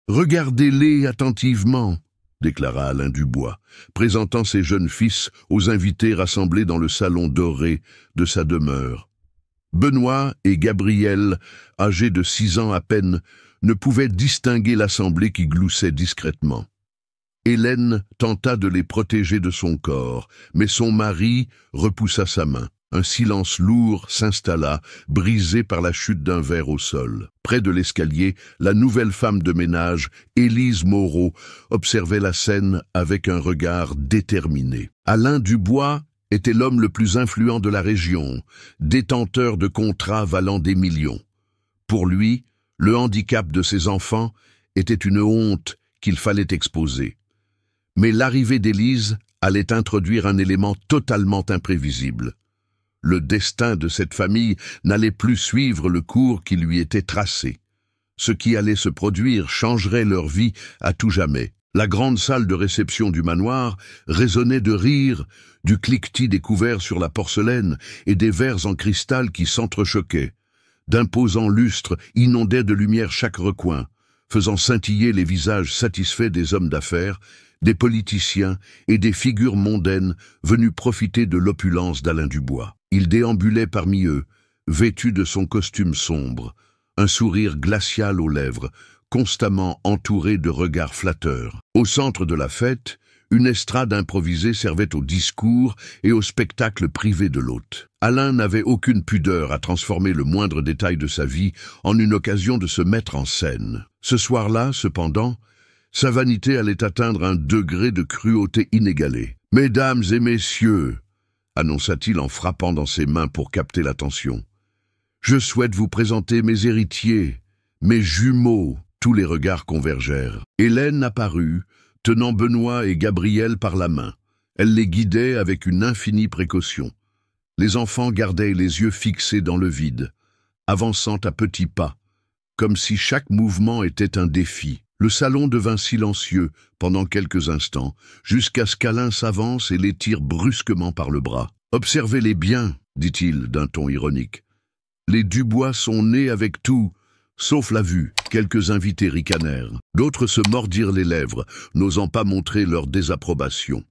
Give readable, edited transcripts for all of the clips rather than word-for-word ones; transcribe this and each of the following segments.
Regardez-les attentivement, déclara Alain Dubois, présentant ses jeunes fils aux invités rassemblés dans le salon doré de sa demeure. Benoît et Gabriel, âgés de 6 ans à peine, ne pouvaient distinguer l'assemblée qui gloussait discrètement. Hélène tenta de les protéger de son corps, mais son mari repoussa sa main. Un silence lourd s'installa, brisé par la chute d'un verre au sol. Près de l'escalier, la nouvelle femme de ménage, Élise Moreau, observait la scène avec un regard déterminé. Alain Dubois était l'homme le plus influent de la région, détenteur de contrats valant des millions. Pour lui, le handicap de ses enfants était une honte qu'il fallait exposer. Mais l'arrivée d'Élise allait introduire un élément totalement imprévisible. Le destin de cette famille n'allait plus suivre le cours qui lui était tracé. Ce qui allait se produire changerait leur vie à tout jamais. La grande salle de réception du manoir résonnait de rires, du cliquetis des couverts sur la porcelaine et des verres en cristal qui s'entrechoquaient. D'imposants lustres inondaient de lumière chaque recoin, faisant scintiller les visages satisfaits des hommes d'affaires, des politiciens et des figures mondaines venues profiter de l'opulence d'Alain Dubois. Il déambulait parmi eux, vêtu de son costume sombre, un sourire glacial aux lèvres, constamment entouré de regards flatteurs. Au centre de la fête, une estrade improvisée servait au discours et au spectacle privé de l'hôte. Alain n'avait aucune pudeur à transformer le moindre détail de sa vie en une occasion de se mettre en scène. Ce soir-là, cependant, sa vanité allait atteindre un degré de cruauté inégalé. « Mesdames et messieurs », annonça-t-il en frappant dans ses mains pour capter l'attention, « je souhaite vous présenter mes héritiers, mes jumeaux. » Tous les regards convergèrent. Hélène apparut, tenant Benoît et Gabriel par la main. Elle les guidait avec une infinie précaution. Les enfants gardaient les yeux fixés dans le vide, avançant à petits pas, comme si chaque mouvement était un défi. Le salon devint silencieux pendant quelques instants, jusqu'à ce qu'Alain s'avance et les tire brusquement par le bras. « Observez-les bien, dit-il d'un ton ironique. Les Dubois sont nés avec tout, sauf la vue. » Quelques invités ricanèrent. D'autres se mordirent les lèvres, n'osant pas montrer leur désapprobation.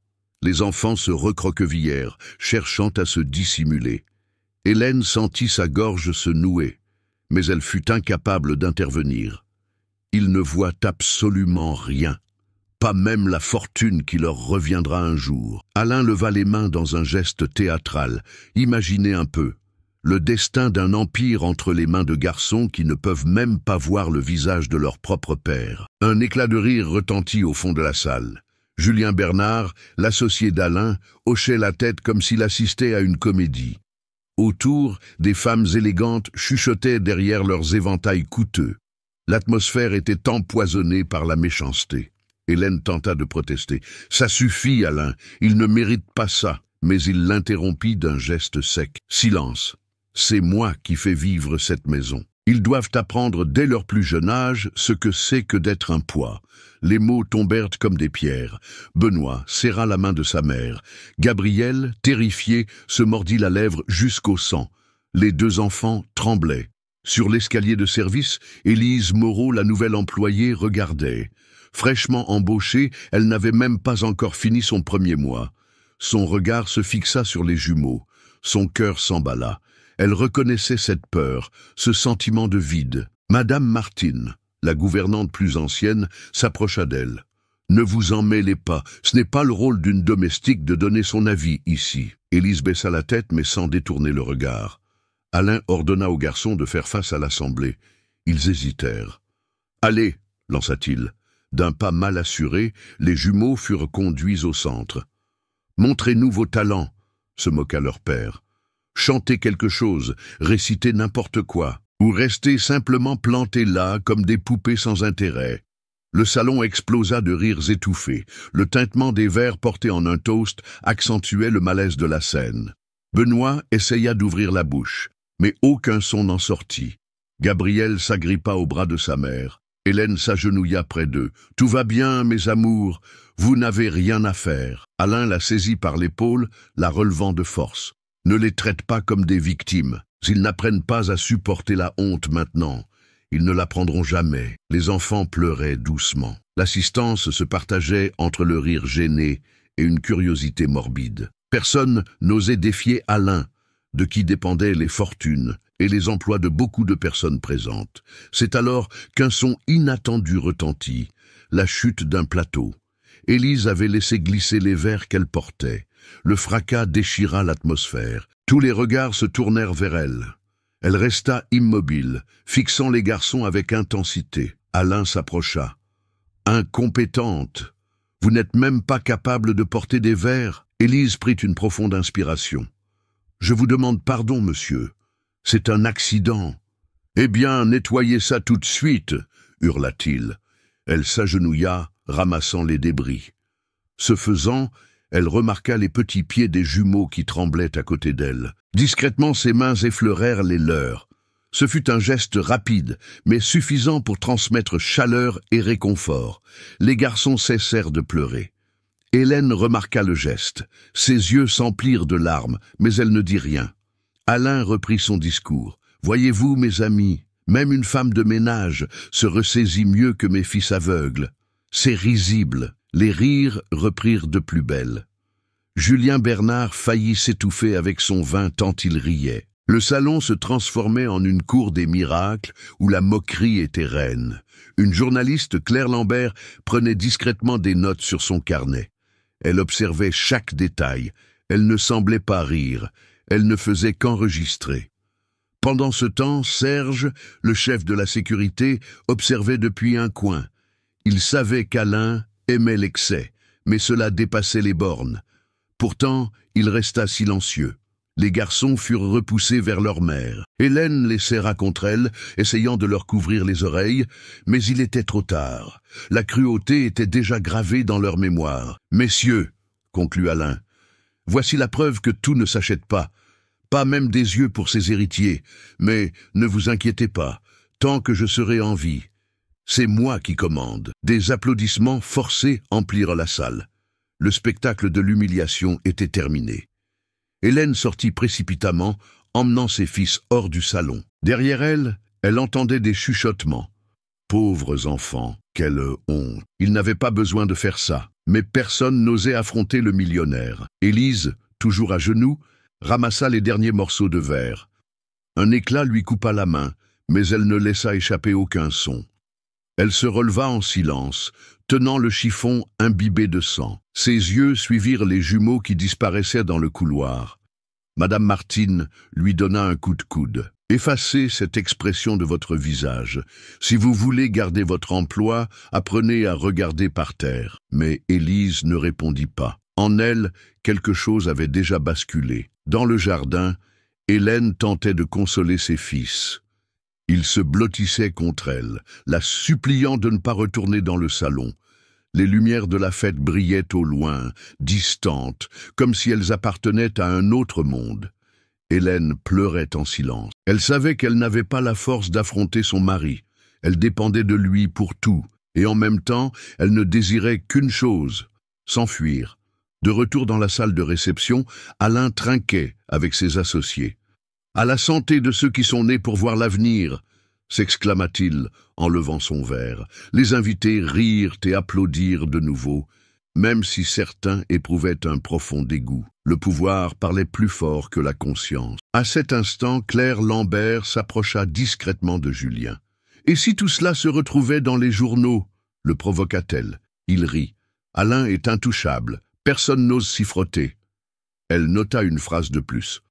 Les enfants se recroquevillèrent, cherchant à se dissimuler. Hélène sentit sa gorge se nouer, mais elle fut incapable d'intervenir. Ils ne voient absolument rien, pas même la fortune qui leur reviendra un jour. Alain leva les mains dans un geste théâtral. Imaginez un peu. Le destin d'un empire entre les mains de garçons qui ne peuvent même pas voir le visage de leur propre père. Un éclat de rire retentit au fond de la salle. Julien Bernard, l'associé d'Alain, hochait la tête comme s'il assistait à une comédie. Autour, des femmes élégantes chuchotaient derrière leurs éventails coûteux. L'atmosphère était empoisonnée par la méchanceté. Hélène tenta de protester. « Ça suffit, Alain, il ne mérite pas ça. » Mais il l'interrompit d'un geste sec. « Silence. C'est moi qui fais vivre cette maison. Ils doivent apprendre dès leur plus jeune âge ce que c'est que d'être un poids. » Les mots tombèrent comme des pierres. Benoît serra la main de sa mère. Gabriel, terrifié, se mordit la lèvre jusqu'au sang. Les deux enfants tremblaient. Sur l'escalier de service, Élise Moreau, la nouvelle employée, regardait. Fraîchement embauchée, elle n'avait même pas encore fini son premier mois. Son regard se fixa sur les jumeaux. Son cœur s'emballa. Elle reconnaissait cette peur, ce sentiment de vide. Madame Martine, la gouvernante plus ancienne, s'approcha d'elle. « Ne vous en mêlez pas, ce n'est pas le rôle d'une domestique de donner son avis ici. » Élise baissa la tête mais sans détourner le regard. Alain ordonna aux garçons de faire face à l'assemblée. Ils hésitèrent. « Allez !» lança-t-il. D'un pas mal assuré, les jumeaux furent conduits au centre. « Montrez-nous vos talents !» se moqua leur père. « Chantez quelque chose, récitez n'importe quoi, ou restez simplement plantés là comme des poupées sans intérêt. » Le salon explosa de rires étouffés. Le tintement des verres portés en un toast accentuait le malaise de la scène. Benoît essaya d'ouvrir la bouche, mais aucun son n'en sortit. Gabriel s'agrippa au bras de sa mère. Hélène s'agenouilla près d'eux. « Tout va bien, mes amours, vous n'avez rien à faire. » Alain la saisit par l'épaule, la relevant de force. « Ne les traite pas comme des victimes. Ils n'apprennent pas à supporter la honte maintenant. Ils ne l'apprendront jamais. Les enfants pleuraient doucement. L'assistance se partageait entre le rire gêné et une curiosité morbide. Personne n'osait défier Alain, de qui dépendaient les fortunes et les emplois de beaucoup de personnes présentes. C'est alors qu'un son inattendu retentit, la chute d'un plateau. Élise avait laissé glisser les verres qu'elle portait. Le fracas déchira l'atmosphère. Tous les regards se tournèrent vers elle. Elle resta immobile, fixant les garçons avec intensité. Alain s'approcha. « Incompétente, vous n'êtes même pas capable de porter des verres ?» Élise prit une profonde inspiration. « Je vous demande pardon, monsieur. C'est un accident. »« Eh bien, nettoyez ça tout de suite !» hurla-t-il. Elle s'agenouilla, ramassant les débris. Ce faisant, elle remarqua les petits pieds des jumeaux qui tremblaient à côté d'elle. Discrètement, ses mains effleurèrent les leurs. Ce fut un geste rapide, mais suffisant pour transmettre chaleur et réconfort. Les garçons cessèrent de pleurer. Hélène remarqua le geste. Ses yeux s'emplirent de larmes, mais elle ne dit rien. Alain reprit son discours. « Voyez-vous, mes amis, même une femme de ménage se ressaisit mieux que mes fils aveugles. C'est risible. » Les rires reprirent de plus belle. Julien Bernard faillit s'étouffer avec son vin tant il riait. Le salon se transformait en une cour des miracles où la moquerie était reine. Une journaliste, Claire Lambert, prenait discrètement des notes sur son carnet. Elle observait chaque détail. Elle ne semblait pas rire. Elle ne faisait qu'enregistrer. Pendant ce temps, Serge, le chef de la sécurité, observait depuis un coin. Il savait qu'Alain aimait l'excès, mais cela dépassait les bornes. Pourtant, il resta silencieux. Les garçons furent repoussés vers leur mère. Hélène les serra contre elle, essayant de leur couvrir les oreilles, mais il était trop tard. La cruauté était déjà gravée dans leur mémoire. « Messieurs, » conclut Alain, « voici la preuve que tout ne s'achète pas. Pas même des yeux pour ses héritiers. Mais ne vous inquiétez pas, tant que je serai en vie. C'est moi qui commande. » Des applaudissements forcés emplirent la salle. Le spectacle de l'humiliation était terminé. Hélène sortit précipitamment, emmenant ses fils hors du salon. Derrière elle, elle entendait des chuchotements. Pauvres enfants, quelle honte. Ils n'avaient pas besoin de faire ça. Mais personne n'osait affronter le millionnaire. Élise, toujours à genoux, ramassa les derniers morceaux de verre. Un éclat lui coupa la main, mais elle ne laissa échapper aucun son. Elle se releva en silence, tenant le chiffon imbibé de sang. Ses yeux suivirent les jumeaux qui disparaissaient dans le couloir. Madame Martine lui donna un coup de coude. « Effacez cette expression de votre visage. Si vous voulez garder votre emploi, apprenez à regarder par terre. » Mais Élise ne répondit pas. En elle, quelque chose avait déjà basculé. Dans le jardin, Hélène tentait de consoler ses fils. Ils se blottissaient contre elle, la suppliant de ne pas retourner dans le salon. Les lumières de la fête brillaient au loin, distantes, comme si elles appartenaient à un autre monde. Hélène pleurait en silence. Elle savait qu'elle n'avait pas la force d'affronter son mari. Elle dépendait de lui pour tout, et en même temps, elle ne désirait qu'une chose, s'enfuir. De retour dans la salle de réception, Alain trinquait avec ses associés. « À la santé de ceux qui sont nés pour voir l'avenir !» s'exclama-t-il en levant son verre. Les invités rirent et applaudirent de nouveau, même si certains éprouvaient un profond dégoût. Le pouvoir parlait plus fort que la conscience. À cet instant, Claire Lambert s'approcha discrètement de Julien. « Et si tout cela se retrouvait dans les journaux ?» le provoqua-t-elle. Il rit. « Alain est intouchable. Personne n'ose s'y frotter. » Elle nota une phrase de plus.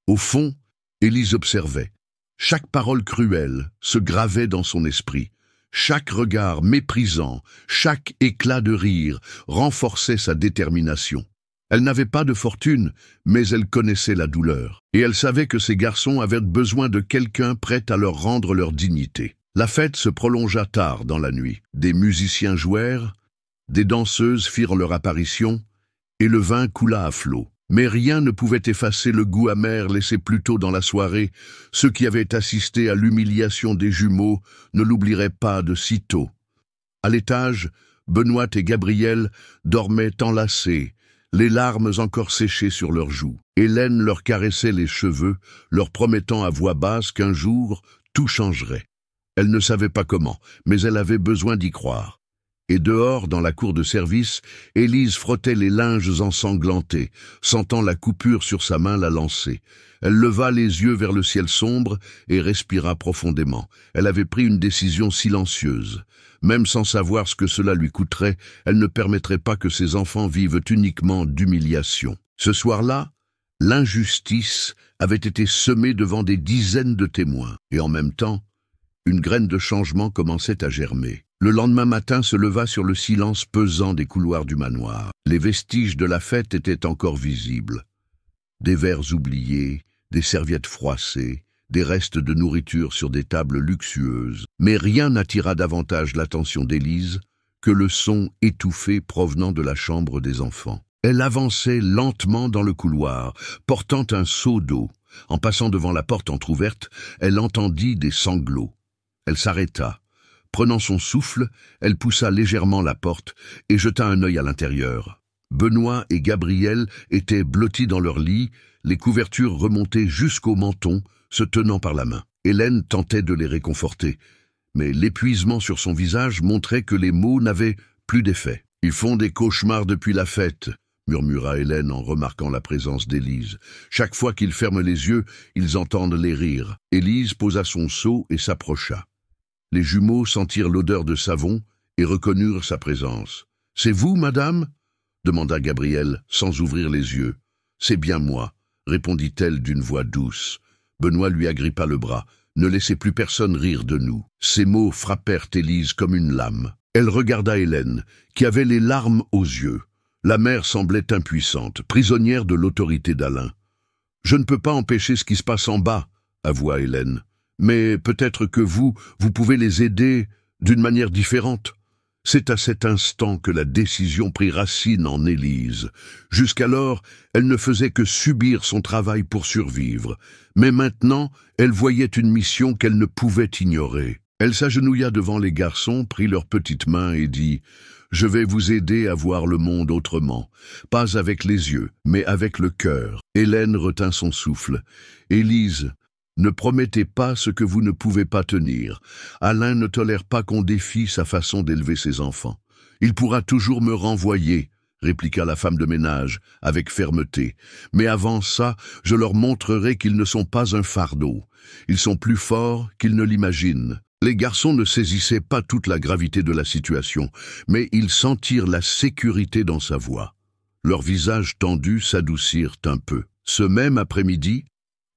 Au fond, Élise observait. Chaque parole cruelle se gravait dans son esprit. Chaque regard méprisant, chaque éclat de rire renforçait sa détermination. Elle n'avait pas de fortune, mais elle connaissait la douleur. Et elle savait que ces garçons avaient besoin de quelqu'un prêt à leur rendre leur dignité. La fête se prolongea tard dans la nuit. Des musiciens jouèrent, des danseuses firent leur apparition, et le vin coula à flots. Mais rien ne pouvait effacer le goût amer laissé plus tôt dans la soirée. Ceux qui avaient assisté à l'humiliation des jumeaux ne l'oublieraient pas de si tôt. À l'étage, Benoît et Gabriel dormaient enlacés, les larmes encore séchées sur leurs joues. Hélène leur caressait les cheveux, leur promettant à voix basse qu'un jour, tout changerait. Elle ne savait pas comment, mais elle avait besoin d'y croire. Et dehors, dans la cour de service, Élise frottait les linges ensanglantés, sentant la coupure sur sa main la lancer. Elle leva les yeux vers le ciel sombre et respira profondément. Elle avait pris une décision silencieuse. Même sans savoir ce que cela lui coûterait, elle ne permettrait pas que ses enfants vivent uniquement d'humiliation. Ce soir-là, l'injustice avait été semée devant des dizaines de témoins, et en même temps, une graine de changement commençait à germer. Le lendemain matin se leva sur le silence pesant des couloirs du manoir. Les vestiges de la fête étaient encore visibles. Des verres oubliés, des serviettes froissées, des restes de nourriture sur des tables luxueuses. Mais rien n'attira davantage l'attention d'Élise que le son étouffé provenant de la chambre des enfants. Elle avançait lentement dans le couloir, portant un seau d'eau. En passant devant la porte entr'ouverte, elle entendit des sanglots. Elle s'arrêta. Prenant son souffle, elle poussa légèrement la porte et jeta un œil à l'intérieur. Benoît et Gabriel étaient blottis dans leur lit, les couvertures remontées jusqu'au menton, se tenant par la main. Hélène tentait de les réconforter, mais l'épuisement sur son visage montrait que les mots n'avaient plus d'effet. « Ils font des cauchemars depuis la fête », murmura Hélène en remarquant la présence d'Élise. Chaque fois qu'ils ferment les yeux, ils entendent les rires. Élise posa son seau et s'approcha. Les jumeaux sentirent l'odeur de savon et reconnurent sa présence. « C'est vous, madame ?» demanda Gabriel, sans ouvrir les yeux. « C'est bien moi », répondit-elle d'une voix douce. Benoît lui agrippa le bras. « Ne laissez plus personne rire de nous. » Ces mots frappèrent Élise comme une lame. Elle regarda Hélène, qui avait les larmes aux yeux. La mère semblait impuissante, prisonnière de l'autorité d'Alain. « Je ne peux pas empêcher ce qui se passe en bas, » avoua Hélène. « Mais peut-être que vous pouvez les aider d'une manière différente. » C'est à cet instant que la décision prit racine en Élise. Jusqu'alors, elle ne faisait que subir son travail pour survivre. Mais maintenant, elle voyait une mission qu'elle ne pouvait ignorer. Elle s'agenouilla devant les garçons, prit leurs petites mains et dit « Je vais vous aider à voir le monde autrement, pas avec les yeux, mais avec le cœur. » Hélène retint son souffle. « Élise, ne promettez pas ce que vous ne pouvez pas tenir. Alain ne tolère pas qu'on défie sa façon d'élever ses enfants. Il pourra toujours me renvoyer, répliqua la femme de ménage, avec fermeté. Mais avant ça, je leur montrerai qu'ils ne sont pas un fardeau. Ils sont plus forts qu'ils ne l'imaginent. Les garçons ne saisissaient pas toute la gravité de la situation, mais ils sentirent la sécurité dans sa voix. Leurs visages tendus s'adoucirent un peu. Ce même après-midi,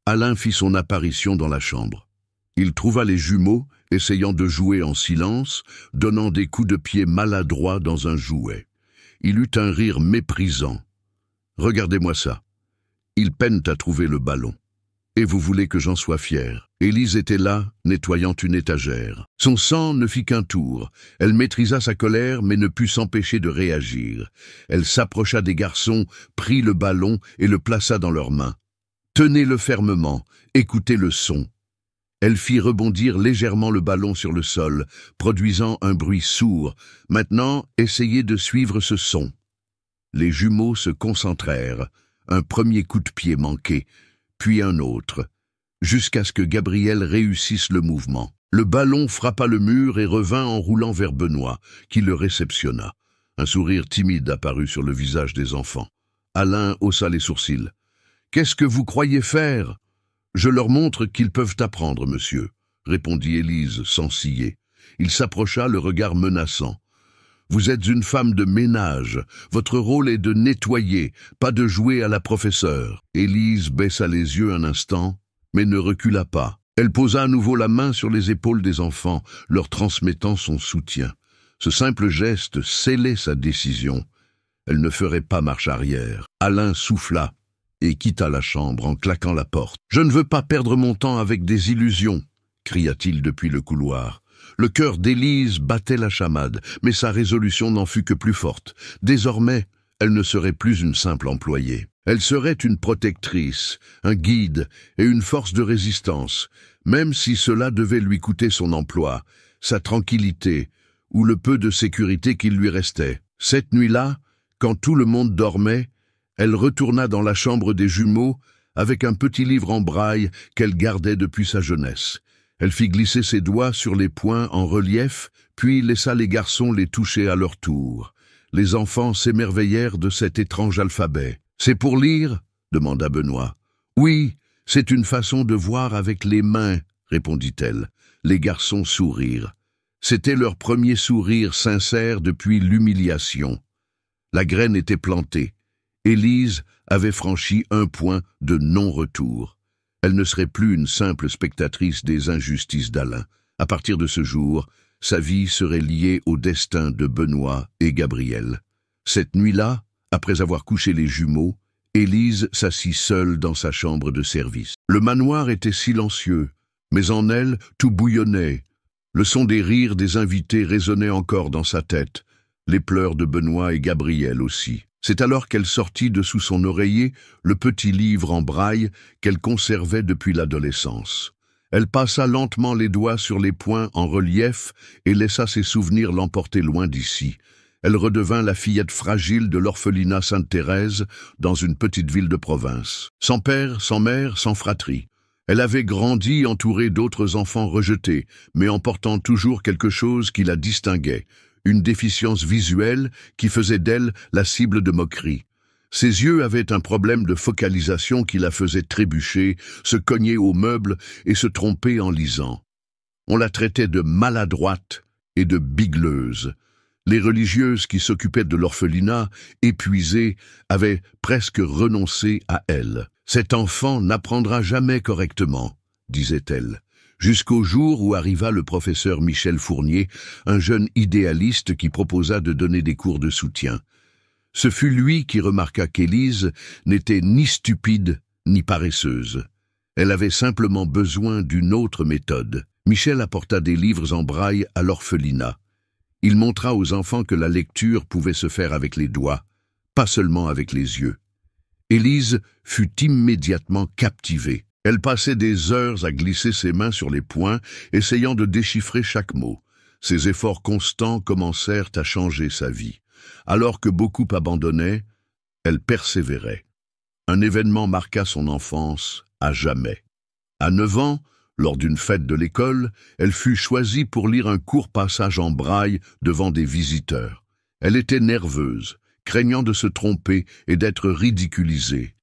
Alain fit son apparition dans la chambre. Il trouva les jumeaux essayant de jouer en silence, donnant des coups de pied maladroits dans un jouet. Il eut un rire méprisant. « Regardez-moi ça. Ils peinent à trouver le ballon. Et vous voulez que j'en sois fier ?» Élise était là, nettoyant une étagère. Son sang ne fit qu'un tour. Elle maîtrisa sa colère, mais ne put s'empêcher de réagir. Elle s'approcha des garçons, prit le ballon et le plaça dans leurs mains. Tenez-le fermement, écoutez le son. Elle fit rebondir légèrement le ballon sur le sol, produisant un bruit sourd. Maintenant, essayez de suivre ce son. Les jumeaux se concentrèrent. Un premier coup de pied manqué, puis un autre, jusqu'à ce que Gabriel réussisse le mouvement. Le ballon frappa le mur et revint en roulant vers Benoît, qui le réceptionna. Un sourire timide apparut sur le visage des enfants. Alain haussa les sourcils. « Qu'est-ce que vous croyez faire ?»« Je leur montre qu'ils peuvent apprendre, monsieur, » répondit Élise sans ciller. Il s'approcha, le regard menaçant. « Vous êtes une femme de ménage. Votre rôle est de nettoyer, pas de jouer à la professeure. » Élise baissa les yeux un instant, mais ne recula pas. Elle posa à nouveau la main sur les épaules des enfants, leur transmettant son soutien. Ce simple geste scellait sa décision. Elle ne ferait pas marche arrière. Alain souffla et quitta la chambre en claquant la porte. « Je ne veux pas perdre mon temps avec des illusions !» cria-t-il depuis le couloir. Le cœur d'Élise battait la chamade, mais sa résolution n'en fut que plus forte. Désormais, elle ne serait plus une simple employée. Elle serait une protectrice, un guide et une force de résistance, même si cela devait lui coûter son emploi, sa tranquillité ou le peu de sécurité qu'il lui restait. Cette nuit-là, quand tout le monde dormait, elle retourna dans la chambre des jumeaux avec un petit livre en braille qu'elle gardait depuis sa jeunesse. Elle fit glisser ses doigts sur les points en relief, puis laissa les garçons les toucher à leur tour. Les enfants s'émerveillèrent de cet étrange alphabet. « C'est pour lire » demanda Benoît. « Oui, c'est une façon de voir avec les mains » répondit-elle. Les garçons sourirent. C'était leur premier sourire sincère depuis l'humiliation. La graine était plantée. Élise avait franchi un point de non-retour. Elle ne serait plus une simple spectatrice des injustices d'Alain. À partir de ce jour, sa vie serait liée au destin de Benoît et Gabriel. Cette nuit-là, après avoir couché les jumeaux, Élise s'assit seule dans sa chambre de service. Le manoir était silencieux, mais en elle, tout bouillonnait. Le son des rires des invités résonnait encore dans sa tête, les pleurs de Benoît et Gabriel aussi. C'est alors qu'elle sortit de sous son oreiller le petit livre en braille qu'elle conservait depuis l'adolescence. Elle passa lentement les doigts sur les points en relief et laissa ses souvenirs l'emporter loin d'ici. Elle redevint la fillette fragile de l'orphelinat Sainte-Thérèse dans une petite ville de province. Sans père, sans mère, sans fratrie. Elle avait grandi entourée d'autres enfants rejetés, mais en portant toujours quelque chose qui la distinguait, une déficience visuelle qui faisait d'elle la cible de moqueries. Ses yeux avaient un problème de focalisation qui la faisait trébucher, se cogner aux meubles et se tromper en lisant. On la traitait de maladroite et de bigleuse. Les religieuses qui s'occupaient de l'orphelinat, épuisées, avaient presque renoncé à elle. « Cet enfant n'apprendra jamais correctement », disait-elle, jusqu'au jour où arriva le professeur Michel Fournier, un jeune idéaliste qui proposa de donner des cours de soutien. Ce fut lui qui remarqua qu'Élise n'était ni stupide ni paresseuse. Elle avait simplement besoin d'une autre méthode. Michel apporta des livres en braille à l'orphelinat. Il montra aux enfants que la lecture pouvait se faire avec les doigts, pas seulement avec les yeux. Élise fut immédiatement captivée. Elle passait des heures à glisser ses mains sur les points, essayant de déchiffrer chaque mot. Ses efforts constants commencèrent à changer sa vie. Alors que beaucoup abandonnaient, elle persévérait. Un événement marqua son enfance à jamais. À 9 ans, lors d'une fête de l'école, elle fut choisie pour lire un court passage en braille devant des visiteurs. Elle était nerveuse, craignant de se tromper et d'être ridiculisée.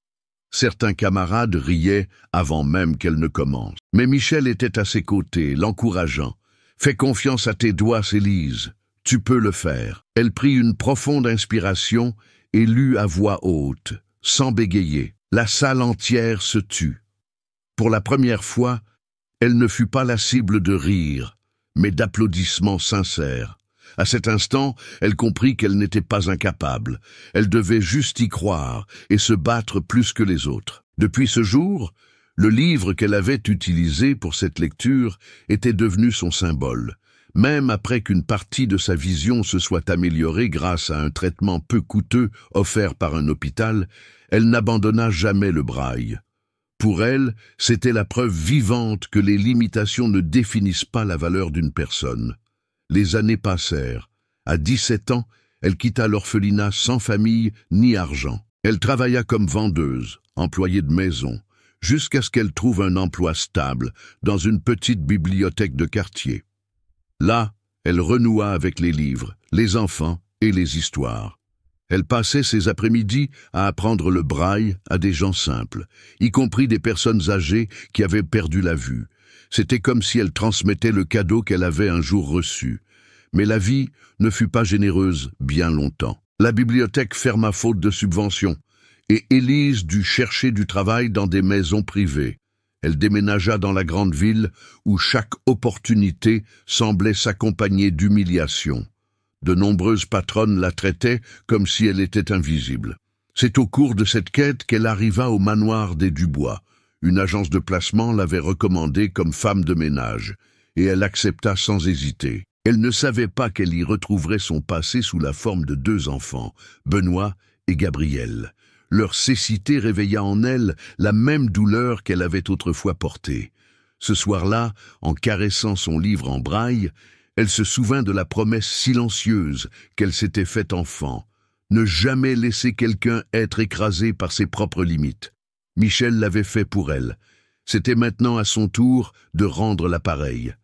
Certains camarades riaient avant même qu'elle ne commence. Mais Michel était à ses côtés, l'encourageant. « Fais confiance à tes doigts, Élise. Tu peux le faire. » Elle prit une profonde inspiration et lut à voix haute, sans bégayer. La salle entière se tut. Pour la première fois, elle ne fut pas la cible de rires, mais d'applaudissements sincères. À cet instant, elle comprit qu'elle n'était pas incapable. Elle devait juste y croire et se battre plus que les autres. Depuis ce jour, le livre qu'elle avait utilisé pour cette lecture était devenu son symbole. Même après qu'une partie de sa vision se soit améliorée grâce à un traitement peu coûteux offert par un hôpital, elle n'abandonna jamais le braille. Pour elle, c'était la preuve vivante que les limitations ne définissent pas la valeur d'une personne. Les années passèrent. À 17 ans, elle quitta l'orphelinat sans famille ni argent. Elle travailla comme vendeuse, employée de maison, jusqu'à ce qu'elle trouve un emploi stable dans une petite bibliothèque de quartier. Là, elle renoua avec les livres, les enfants et les histoires. Elle passait ses après-midi à apprendre le braille à des gens simples, y compris des personnes âgées qui avaient perdu la vue. C'était comme si elle transmettait le cadeau qu'elle avait un jour reçu. Mais la vie ne fut pas généreuse bien longtemps. La bibliothèque ferma faute de subventions, et Élise dut chercher du travail dans des maisons privées. Elle déménagea dans la grande ville où chaque opportunité semblait s'accompagner d'humiliation. De nombreuses patronnes la traitaient comme si elle était invisible. C'est au cours de cette quête qu'elle arriva au manoir des Dubois. Une agence de placement l'avait recommandée comme femme de ménage, et elle accepta sans hésiter. Elle ne savait pas qu'elle y retrouverait son passé sous la forme de 2 enfants, Benoît et Gabriel. Leur cécité réveilla en elle la même douleur qu'elle avait autrefois portée. Ce soir-là, en caressant son livre en braille, elle se souvint de la promesse silencieuse qu'elle s'était faite enfant, ne jamais laisser quelqu'un être écrasé par ses propres limites. Michel l'avait fait pour elle. C'était maintenant à son tour de rendre l'appareil.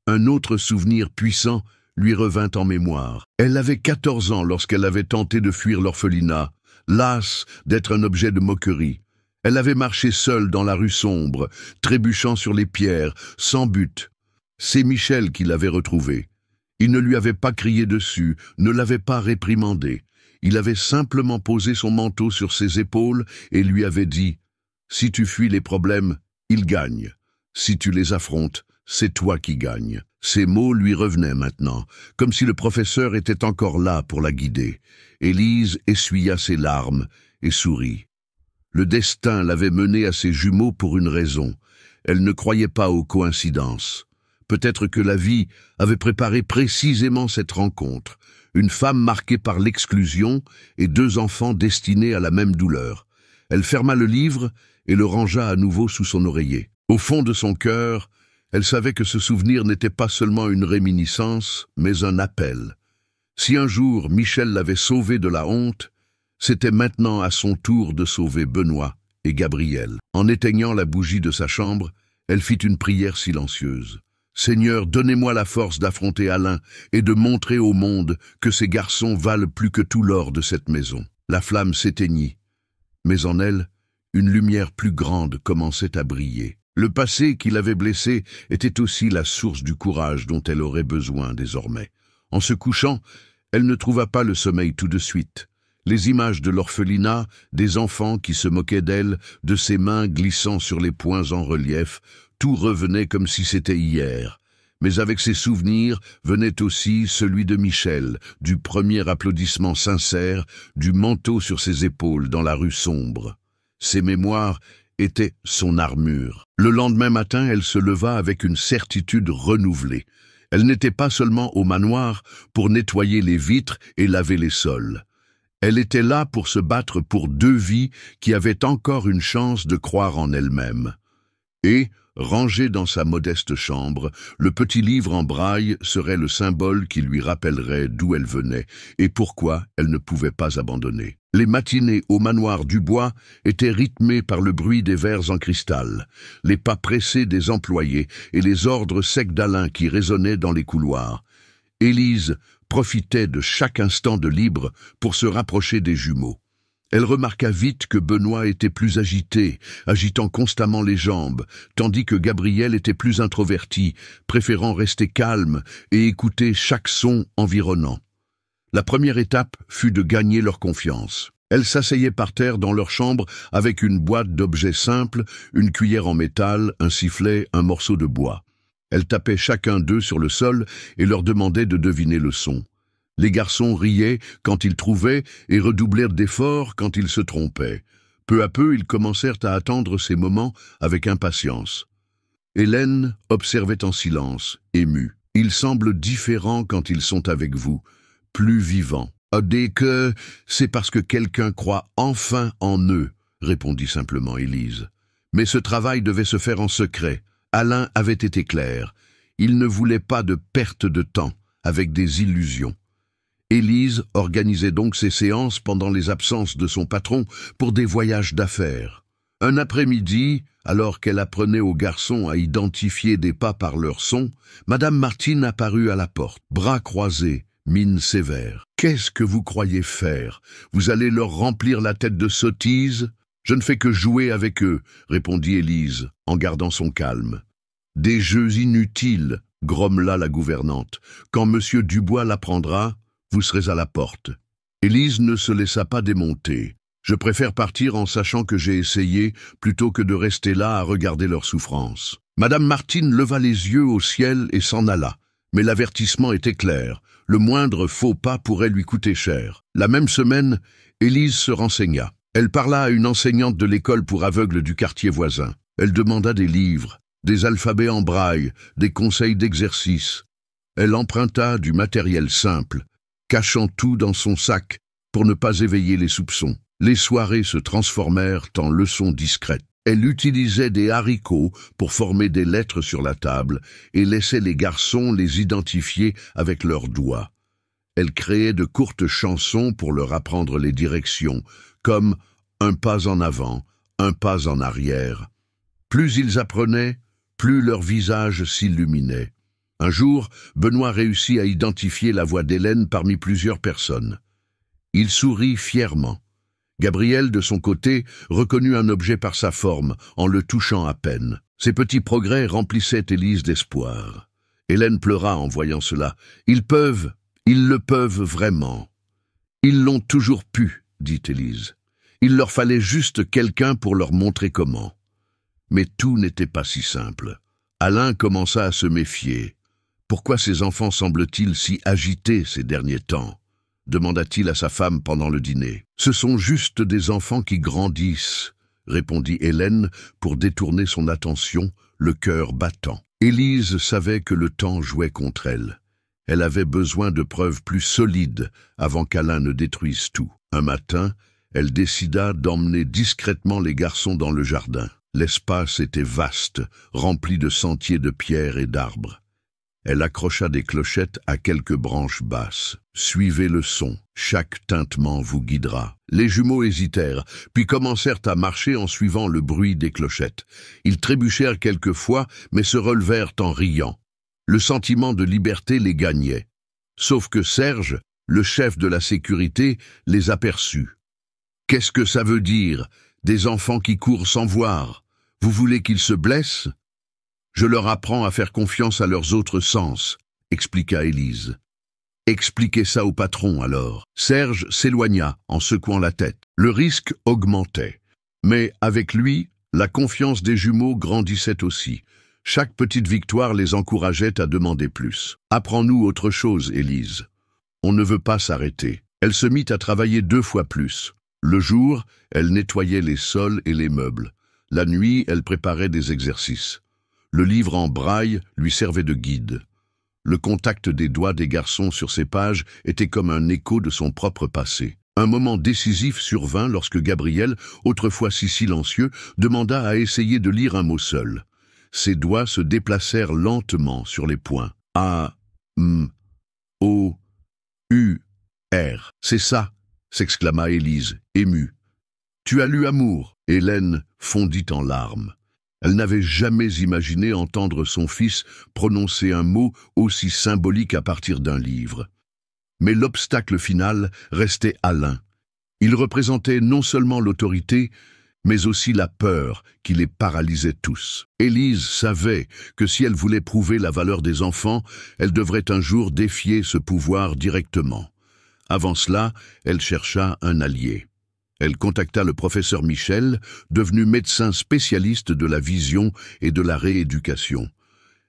Un autre souvenir puissant lui revint en mémoire. Elle avait 14 ans lorsqu'elle avait tenté de fuir l'orphelinat, lasse d'être un objet de moquerie. Elle avait marché seule dans la rue sombre, trébuchant sur les pierres, sans but. C'est Michel qui l'avait retrouvée. Il ne lui avait pas crié dessus, ne l'avait pas réprimandée. Il avait simplement posé son manteau sur ses épaules et lui avait dit « Si tu fuis les problèmes, ils gagnent. Si tu les affrontes, c'est toi qui gagnes. » Ces mots lui revenaient maintenant, comme si le professeur était encore là pour la guider. Élise essuya ses larmes et sourit. Le destin l'avait menée à ses jumeaux pour une raison. Elle ne croyait pas aux coïncidences. Peut-être que la vie avait préparé précisément cette rencontre. Une femme marquée par l'exclusion et 2 enfants destinés à la même douleur. Elle ferma le livre et le rangea à nouveau sous son oreiller. Au fond de son cœur, elle savait que ce souvenir n'était pas seulement une réminiscence, mais un appel. Si un jour Michel l'avait sauvée de la honte, c'était maintenant à son tour de sauver Benoît et Gabriel. En éteignant la bougie de sa chambre, elle fit une prière silencieuse. « Seigneur, donnez-moi la force d'affronter Alain et de montrer au monde que ces garçons valent plus que tout l'or de cette maison. » La flamme s'éteignit, mais en elle, une lumière plus grande commençait à briller. Le passé qui l'avait blessée était aussi la source du courage dont elle aurait besoin désormais. En se couchant, elle ne trouva pas le sommeil tout de suite. Les images de l'orphelinat, des enfants qui se moquaient d'elle, de ses mains glissant sur les poings en relief, tout revenait comme si c'était hier. Mais avec ces souvenirs venait aussi celui de Michel, du premier applaudissement sincère, du manteau sur ses épaules dans la rue sombre. Ces mémoires étaient son armure. Le lendemain matin, elle se leva avec une certitude renouvelée. Elle n'était pas seulement au manoir pour nettoyer les vitres et laver les sols. Elle était là pour se battre pour 2 vies qui avaient encore une chance de croire en elles-mêmes. Et, rangé dans sa modeste chambre, le petit livre en braille serait le symbole qui lui rappellerait d'où elle venait et pourquoi elle ne pouvait pas abandonner. Les matinées au manoir Dubois étaient rythmées par le bruit des verres en cristal, les pas pressés des employés et les ordres secs d'Alain qui résonnaient dans les couloirs. Élise profitait de chaque instant de libre pour se rapprocher des jumeaux. Elle remarqua vite que Benoît était plus agité, agitant constamment les jambes, tandis que Gabriel était plus introverti, préférant rester calme et écouter chaque son environnant. La première étape fut de gagner leur confiance. Elles s'asseyaient par terre dans leur chambre avec une boîte d'objets simples, une cuillère en métal, un sifflet, un morceau de bois. Elle tapait chacun d'eux sur le sol et leur demandait de deviner le son. Les garçons riaient quand ils trouvaient et redoublèrent d'efforts quand ils se trompaient. Peu à peu, ils commencèrent à attendre ces moments avec impatience. Hélène observait en silence, émue. « Ils semblent différents quand ils sont avec vous, plus vivants. »« Dès que c'est parce que quelqu'un croit enfin en eux, » répondit simplement Élise. Mais ce travail devait se faire en secret. Alain avait été clair. Il ne voulait pas de perte de temps avec des illusions. Élise organisait donc ses séances pendant les absences de son patron pour des voyages d'affaires. Un après-midi, alors qu'elle apprenait aux garçons à identifier des pas par leur son, Madame Martine apparut à la porte, bras croisés, mine sévère. « Qu'est-ce que vous croyez faire? Vous allez leur remplir la tête de sottises ?»« Je ne fais que jouer avec eux, » répondit Élise, en gardant son calme. « Des jeux inutiles, » grommela la gouvernante. « Quand Monsieur Dubois l'apprendra, vous serez à la porte. » Élise ne se laissa pas démonter. « Je préfère partir en sachant que j'ai essayé, plutôt que de rester là à regarder leur souffrance. » Madame Martine leva les yeux au ciel et s'en alla. Mais l'avertissement était clair. Le moindre faux pas pourrait lui coûter cher. La même semaine, Élise se renseigna. Elle parla à une enseignante de l'école pour aveugles du quartier voisin. Elle demanda des livres, des alphabets en braille, des conseils d'exercice. Elle emprunta du matériel simple, cachant tout dans son sac pour ne pas éveiller les soupçons. Les soirées se transformèrent en leçons discrètes. Elle utilisait des haricots pour former des lettres sur la table et laissait les garçons les identifier avec leurs doigts. Elle créait de courtes chansons pour leur apprendre les directions, comme un pas en avant, un pas en arrière. Plus ils apprenaient, plus leur visage s'illuminait. Un jour, Benoît réussit à identifier la voix d'Hélène parmi plusieurs personnes. Il sourit fièrement. Gabriel, de son côté, reconnut un objet par sa forme, en le touchant à peine. Ces petits progrès remplissaient Élise d'espoir. Hélène pleura en voyant cela. Ils le peuvent vraiment. Ils l'ont toujours pu, dit Élise. Il leur fallait juste quelqu'un pour leur montrer comment. Mais tout n'était pas si simple. Alain commença à se méfier. Pourquoi ces enfants semblent-ils si agités ces derniers temps ? Demanda-t-il à sa femme pendant le dîner. Ce sont juste des enfants qui grandissent, répondit Hélène pour détourner son attention, le cœur battant. Élise savait que le temps jouait contre elle. Elle avait besoin de preuves plus solides avant qu'Alain ne détruise tout. Un matin, elle décida d'emmener discrètement les garçons dans le jardin. L'espace était vaste, rempli de sentiers de pierre et d'arbres. Elle accrocha des clochettes à quelques branches basses. « Suivez le son, chaque tintement vous guidera. » Les jumeaux hésitèrent, puis commencèrent à marcher en suivant le bruit des clochettes. Ils trébuchèrent quelquefois, mais se relevèrent en riant. Le sentiment de liberté les gagnait. Sauf que Serge, le chef de la sécurité, les aperçut. « Qu'est-ce que ça veut dire, des enfants qui courent sans voir? Vous voulez qu'ils se blessent ? » « Je leur apprends à faire confiance à leurs autres sens, » expliqua Élise. « Expliquez ça au patron, alors. » Serge s'éloigna en secouant la tête. Le risque augmentait. Mais avec lui, la confiance des jumeaux grandissait aussi. Chaque petite victoire les encourageait à demander plus. « Apprends-nous autre chose, Élise. » On ne veut pas s'arrêter. Elle se mit à travailler 2 fois plus. Le jour, elle nettoyait les sols et les meubles. La nuit, elle préparait des exercices. Le livre en braille lui servait de guide. Le contact des doigts des garçons sur ces pages était comme un écho de son propre passé. Un moment décisif survint lorsque Gabriel, autrefois si silencieux, demanda à essayer de lire un mot seul. Ses doigts se déplacèrent lentement sur les points. A, M, O, U, R. « C'est ça !» s'exclama Élise, émue. « Tu as lu Amour !» Hélène fondit en larmes. Elle n'avait jamais imaginé entendre son fils prononcer un mot aussi symbolique à partir d'un livre. Mais l'obstacle final restait Alain. Il représentait non seulement l'autorité, mais aussi la peur qui les paralysait tous. Élise savait que si elle voulait prouver la valeur des enfants, elle devrait un jour défier ce pouvoir directement. Avant cela, elle chercha un allié. Elle contacta le professeur Michel, devenu médecin spécialiste de la vision et de la rééducation.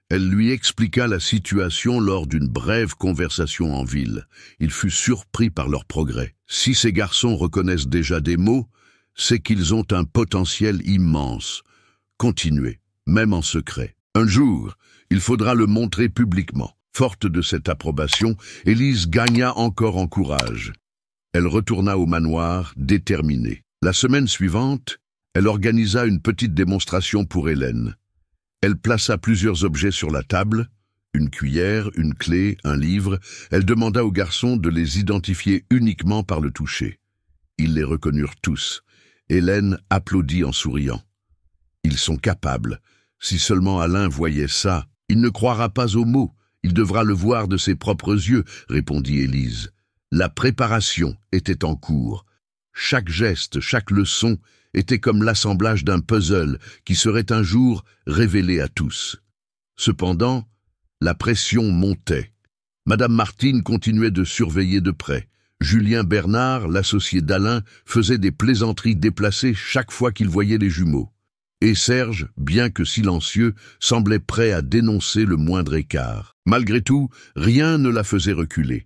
Elle lui expliqua la situation lors d'une brève conversation en ville. Il fut surpris par leur progrès. Si ces garçons reconnaissent déjà des mots, c'est qu'ils ont un potentiel immense. Continuez, même en secret. Un jour, il faudra le montrer publiquement. Forte de cette approbation, Élise gagna encore en courage. Elle retourna au manoir, déterminée. La semaine suivante, elle organisa une petite démonstration pour Hélène. Elle plaça plusieurs objets sur la table, une cuillère, une clé, un livre. Elle demanda aux garçons de les identifier uniquement par le toucher. Ils les reconnurent tous. Hélène applaudit en souriant. Ils sont capables. Si seulement Alain voyait ça, il ne croira pas aux mots. Il devra le voir de ses propres yeux, répondit Élise. La préparation était en cours. Chaque geste, chaque leçon était comme l'assemblage d'un puzzle qui serait un jour révélé à tous. Cependant, la pression montait. Madame Martine continuait de surveiller de près. Julien Bernard, l'associé d'Alain, faisait des plaisanteries déplacées chaque fois qu'il voyait les jumeaux. Et Serge, bien que silencieux, semblait prêt à dénoncer le moindre écart. Malgré tout, rien ne la faisait reculer.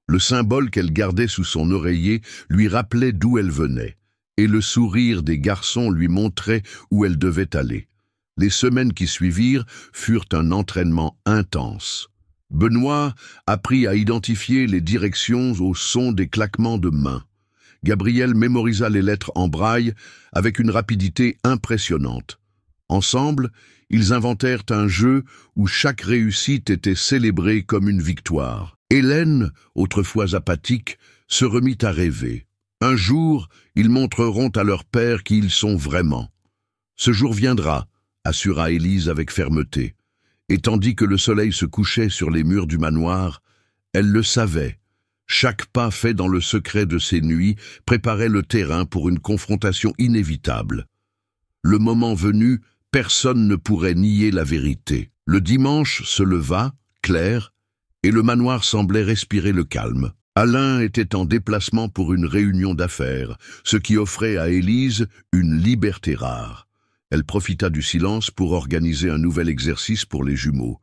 Le symbole qu'elle gardait sous son oreiller lui rappelait d'où elle venait, et le sourire des garçons lui montrait où elle devait aller. Les semaines qui suivirent furent un entraînement intense. Benoît apprit à identifier les directions au son des claquements de mains. Gabriel mémorisa les lettres en braille avec une rapidité impressionnante. Ensemble, ils inventèrent un jeu où chaque réussite était célébrée comme une victoire. Hélène, autrefois apathique, se remit à rêver. Un jour, ils montreront à leur père qui ils sont vraiment. Ce jour viendra, assura Élise avec fermeté. Et tandis que le soleil se couchait sur les murs du manoir, elle le savait. Chaque pas fait dans le secret de ces nuits préparait le terrain pour une confrontation inévitable. Le moment venu, personne ne pourrait nier la vérité. Le dimanche se leva, clair, et le manoir semblait respirer le calme. Alain était en déplacement pour une réunion d'affaires, ce qui offrait à Élise une liberté rare. Elle profita du silence pour organiser un nouvel exercice pour les jumeaux.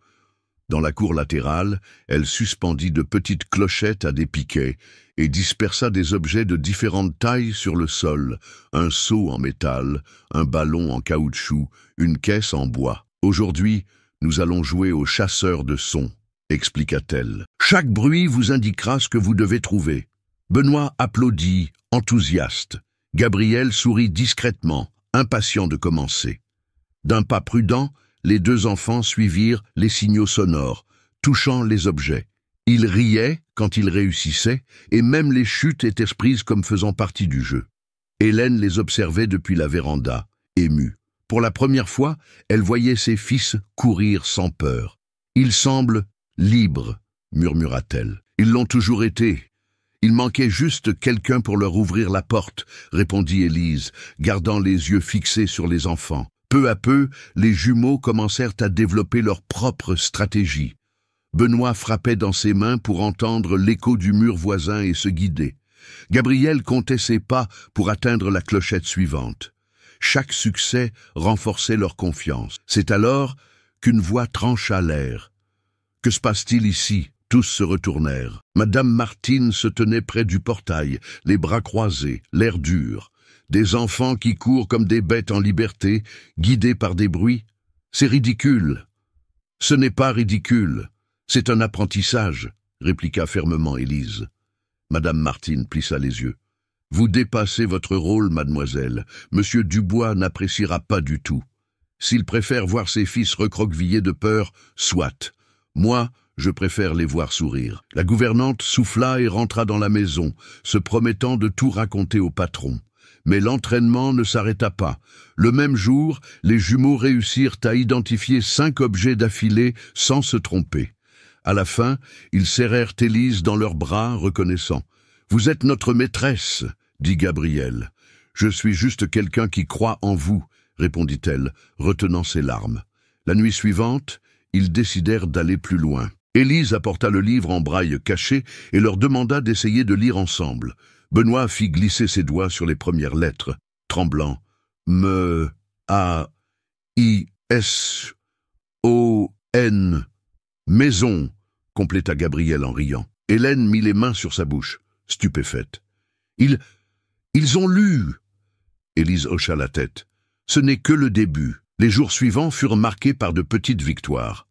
Dans la cour latérale, elle suspendit de petites clochettes à des piquets et dispersa des objets de différentes tailles sur le sol, un seau en métal, un ballon en caoutchouc, une caisse en bois. « Aujourd'hui, nous allons jouer au chasseur de sons », expliqua-t-elle. « Chaque bruit vous indiquera ce que vous devez trouver. » Benoît applaudit, enthousiaste. Gabriel sourit discrètement, impatient de commencer. D'un pas prudent, les deux enfants suivirent les signaux sonores, touchant les objets. Ils riaient quand ils réussissaient, et même les chutes étaient prises comme faisant partie du jeu. Hélène les observait depuis la véranda, émue. Pour la première fois, elle voyait ses fils courir sans peur. « Ils semblent libres », murmura-t-elle. « Ils l'ont toujours été. Il manquait juste quelqu'un pour leur ouvrir la porte », répondit Élise, gardant les yeux fixés sur les enfants. Peu à peu, les jumeaux commencèrent à développer leur propre stratégie. Benoît frappait dans ses mains pour entendre l'écho du mur voisin et se guider. Gabriel comptait ses pas pour atteindre la clochette suivante. Chaque succès renforçait leur confiance. C'est alors qu'une voix trancha l'air. « Que se passe-t-il ici ?» Tous se retournèrent. Madame Martine se tenait près du portail, les bras croisés, l'air dur. Des enfants qui courent comme des bêtes en liberté, guidés par des bruits. C'est ridicule. Ce n'est pas ridicule. C'est un apprentissage, répliqua fermement Élise. Madame Martine plissa les yeux. Vous dépassez votre rôle, mademoiselle. Monsieur Dubois n'appréciera pas du tout. S'il préfère voir ses fils recroquevillés de peur, soit. Moi, je préfère les voir sourire. La gouvernante souffla et rentra dans la maison, se promettant de tout raconter au patron. Mais l'entraînement ne s'arrêta pas. Le même jour, les jumeaux réussirent à identifier 5 objets d'affilée sans se tromper. À la fin, ils serrèrent Élise dans leurs bras, reconnaissant. « Vous êtes notre maîtresse », dit Gabriel. « Je suis juste quelqu'un qui croit en vous », répondit-elle, retenant ses larmes. La nuit suivante, ils décidèrent d'aller plus loin. Élise apporta le livre en braille caché et leur demanda d'essayer de lire ensemble. Benoît fit glisser ses doigts sur les premières lettres, tremblant. « M-A-I-S-O-N. Maison, compléta Gabriel en riant. Hélène mit les mains sur sa bouche, stupéfaite. Ils ont lu. Élise hocha la tête. Ce n'est que le début. Les jours suivants furent marqués par de petites victoires.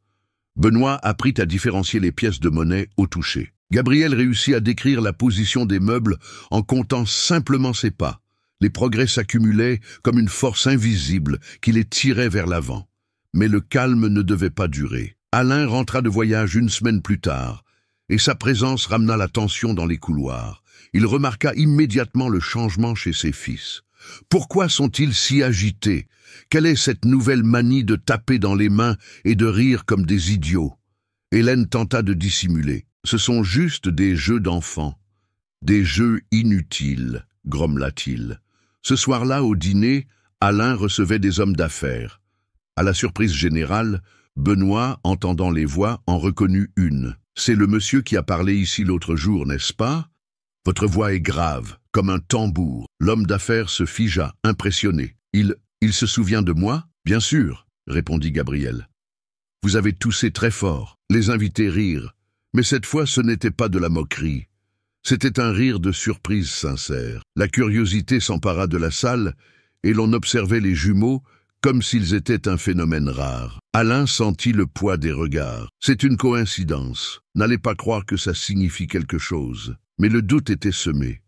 Benoît apprit à différencier les pièces de monnaie au toucher. Gabriel réussit à décrire la position des meubles en comptant simplement ses pas. Les progrès s'accumulaient comme une force invisible qui les tirait vers l'avant. Mais le calme ne devait pas durer. Alain rentra de voyage 1 semaine plus tard, et sa présence ramena la tension dans les couloirs. Il remarqua immédiatement le changement chez ses fils. Pourquoi sont-ils si agités? Quelle est cette nouvelle manie de taper dans les mains et de rire comme des idiots? Hélène tenta de dissimuler. Ce sont juste des jeux d'enfants. Des jeux inutiles, grommela-t-il. Ce soir-là, au dîner, Alain recevait des hommes d'affaires. À la surprise générale, Benoît, entendant les voix, en reconnut une. « C'est le monsieur qui a parlé ici l'autre jour, n'est-ce pas? Votre voix est grave, comme un tambour. » L'homme d'affaires se figea, impressionné. « Il se souvient de moi? »« Bien sûr, » répondit Gabriel. « Vous avez toussé très fort. » Les invités rirent. Mais cette fois, ce n'était pas de la moquerie. C'était un rire de surprise sincère. La curiosité s'empara de la salle, et l'on observait les jumeaux comme s'ils étaient un phénomène rare. Alain sentit le poids des regards. C'est une coïncidence. N'allez pas croire que ça signifie quelque chose. Mais le doute était semé.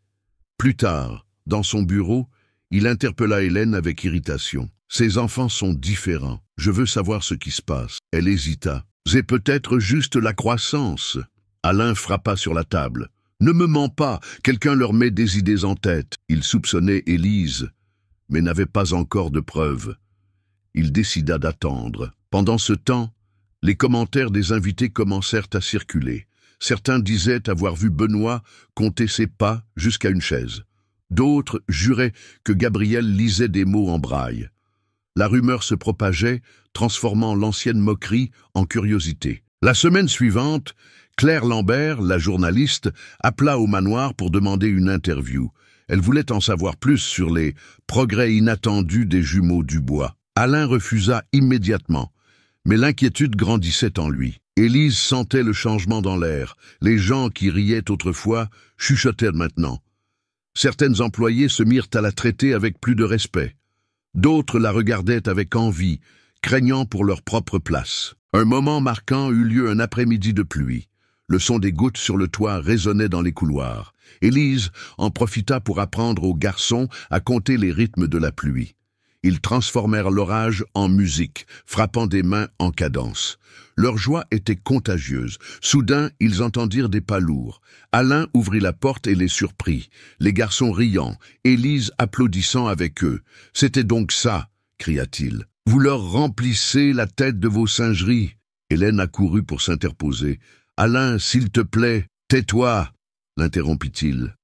Plus tard, dans son bureau, il interpella Hélène avec irritation. « Ces enfants sont différents. Je veux savoir ce qui se passe. » Elle hésita. « C'est peut-être juste la croissance. » Alain frappa sur la table. « Ne me mens pas, quelqu'un leur met des idées en tête. » Il soupçonnait Élise, mais n'avait pas encore de preuves. Il décida d'attendre. Pendant ce temps, les commentaires des invités commencèrent à circuler. Certains disaient avoir vu Benoît compter ses pas jusqu'à une chaise. D'autres juraient que Gabriel lisait des mots en braille. La rumeur se propageait, transformant l'ancienne moquerie en curiosité. La semaine suivante, Claire Lambert, la journaliste, appela au manoir pour demander une interview. Elle voulait en savoir plus sur les progrès inattendus des jumeaux Dubois. Alain refusa immédiatement, mais l'inquiétude grandissait en lui. Élise sentait le changement dans l'air. Les gens qui riaient autrefois chuchotaient maintenant. Certaines employées se mirent à la traiter avec plus de respect. D'autres la regardaient avec envie, craignant pour leur propre place. Un moment marquant eut lieu un après-midi de pluie. Le son des gouttes sur le toit résonnait dans les couloirs. Élise en profita pour apprendre aux garçons à compter les rythmes de la pluie. Ils transformèrent l'orage en musique, frappant des mains en cadence. Leur joie était contagieuse. Soudain, ils entendirent des pas lourds. Alain ouvrit la porte et les surprit. Les garçons riant, Élise applaudissant avec eux. « C'était donc ça !» cria-t-il. « Vous leur remplissez la tête de vos singeries !» Hélène accourut pour s'interposer. « Alain, s'il te plaît, tais-toi !» l'interrompit-il.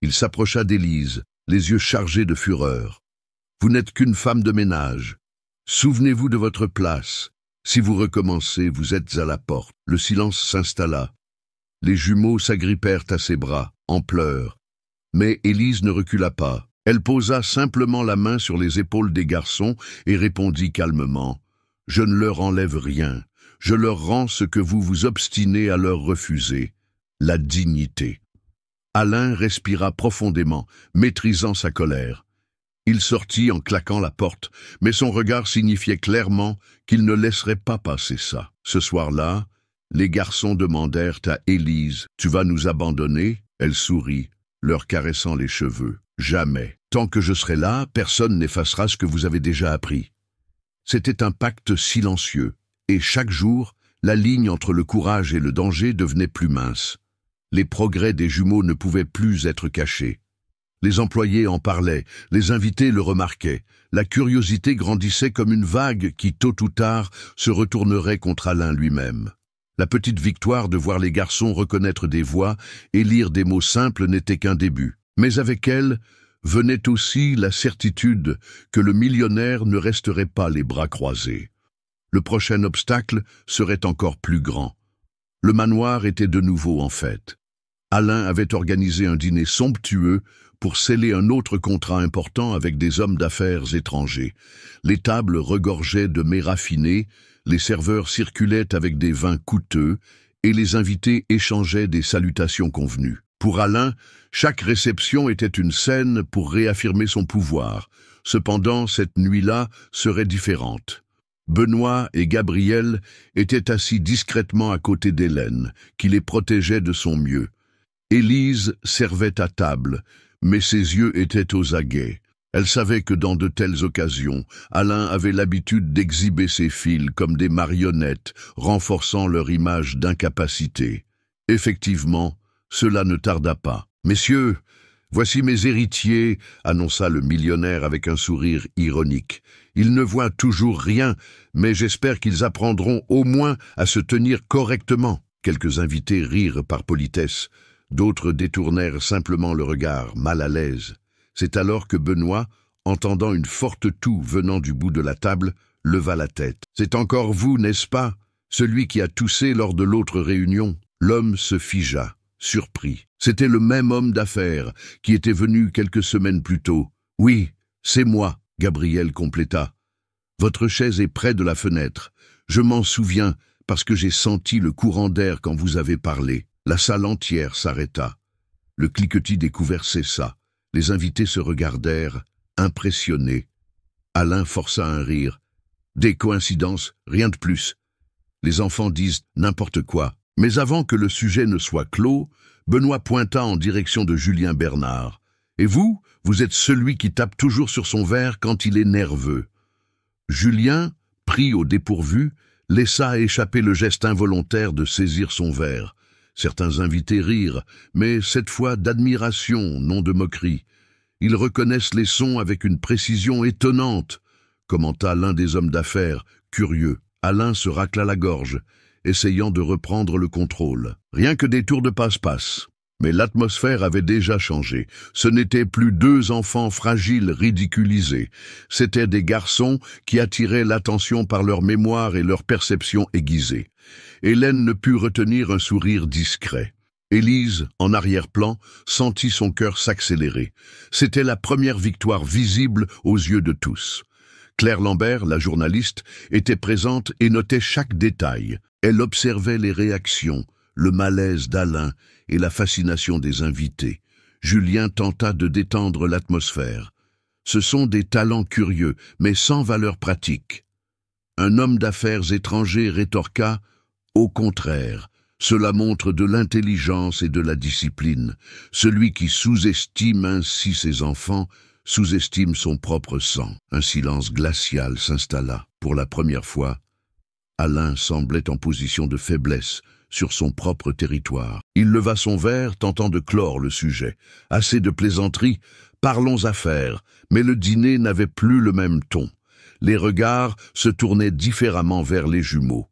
Il s'approcha d'Élise, les yeux chargés de fureur. « Vous n'êtes qu'une femme de ménage. Souvenez-vous de votre place. Si vous recommencez, vous êtes à la porte. » Le silence s'installa. Les jumeaux s'agrippèrent à ses bras, en pleurs. Mais Élise ne recula pas. Elle posa simplement la main sur les épaules des garçons et répondit calmement « Je ne leur enlève rien. Je leur rends ce que vous vous obstinez à leur refuser, la dignité. » Alain respira profondément, maîtrisant sa colère. Il sortit en claquant la porte, mais son regard signifiait clairement qu'il ne laisserait pas passer ça. Ce soir-là, les garçons demandèrent à Élise « Tu vas nous abandonner ?» Elle sourit, leur caressant les cheveux. « Jamais. Tant que je serai là, personne n'effacera ce que vous avez déjà appris. » C'était un pacte silencieux, et chaque jour, la ligne entre le courage et le danger devenait plus mince. Les progrès des jumeaux ne pouvaient plus être cachés. Les employés en parlaient, les invités le remarquaient. La curiosité grandissait comme une vague qui, tôt ou tard, se retournerait contre Alain lui-même. La petite victoire de voir les garçons reconnaître des voix et lire des mots simples n'était qu'un début. Mais avec elle venait aussi la certitude que le millionnaire ne resterait pas les bras croisés. Le prochain obstacle serait encore plus grand. Le manoir était de nouveau en fête. Alain avait organisé un dîner somptueux pour sceller un autre contrat important avec des hommes d'affaires étrangers. Les tables regorgeaient de mets raffinés, les serveurs circulaient avec des vins coûteux et les invités échangeaient des salutations convenues. Pour Alain, chaque réception était une scène pour réaffirmer son pouvoir. Cependant, cette nuit-là serait différente. Benoît et Gabriel étaient assis discrètement à côté d'Hélène, qui les protégeait de son mieux. Élise servait à table, mais ses yeux étaient aux aguets. Elle savait que dans de telles occasions, Alain avait l'habitude d'exhiber ses fils comme des marionnettes, renforçant leur image d'incapacité. Effectivement, cela ne tarda pas. « Messieurs, voici mes héritiers », annonça le millionnaire avec un sourire ironique. « Ils ne voient toujours rien, mais j'espère qu'ils apprendront au moins à se tenir correctement. » Quelques invités rirent par politesse. D'autres détournèrent simplement le regard, mal à l'aise. C'est alors que Benoît, entendant une forte toux venant du bout de la table, leva la tête. « C'est encore vous, n'est-ce pas, celui qui a toussé lors de l'autre réunion ?» L'homme se figea, surpris. C'était le même homme d'affaires qui était venu quelques semaines plus tôt. « Oui, c'est moi », Gabriel compléta. « Votre chaise est près de la fenêtre. Je m'en souviens parce que j'ai senti le courant d'air quand vous avez parlé. » La salle entière s'arrêta. Le cliquetis des couverts cessa. Les invités se regardèrent, impressionnés. Alain força un rire. Des coïncidences, rien de plus. Les enfants disent n'importe quoi. Mais avant que le sujet ne soit clos, Benoît pointa en direction de Julien Bernard. « Et vous, vous êtes celui qui tape toujours sur son verre quand il est nerveux. » Julien, pris au dépourvu, laissa échapper le geste involontaire de saisir son verre. Certains invités rirent, mais cette fois d'admiration, non de moquerie. Ils reconnaissent les sons avec une précision étonnante, commenta l'un des hommes d'affaires, curieux. Alain se racla la gorge, essayant de reprendre le contrôle. Rien que des tours de passe-passe. Mais l'atmosphère avait déjà changé. Ce n'étaient plus deux enfants fragiles ridiculisés. C'étaient des garçons qui attiraient l'attention par leur mémoire et leur perception aiguisée. Hélène ne put retenir un sourire discret. Élise, en arrière-plan, sentit son cœur s'accélérer. C'était la première victoire visible aux yeux de tous. Claire Lambert, la journaliste, était présente et notait chaque détail. Elle observait les réactions, le malaise d'Alain et la fascination des invités. Julien tenta de détendre l'atmosphère. Ce sont des talents curieux, mais sans valeur pratique. Un homme d'affaires étranger rétorqua « Au contraire, cela montre de l'intelligence et de la discipline. Celui qui sous-estime ainsi ses enfants sous-estime son propre sang. » Un silence glacial s'installa. Pour la première fois, Alain semblait en position de faiblesse sur son propre territoire. Il leva son verre, tentant de clore le sujet. Assez de plaisanteries, parlons affaires. Mais le dîner n'avait plus le même ton. Les regards se tournaient différemment vers les jumeaux.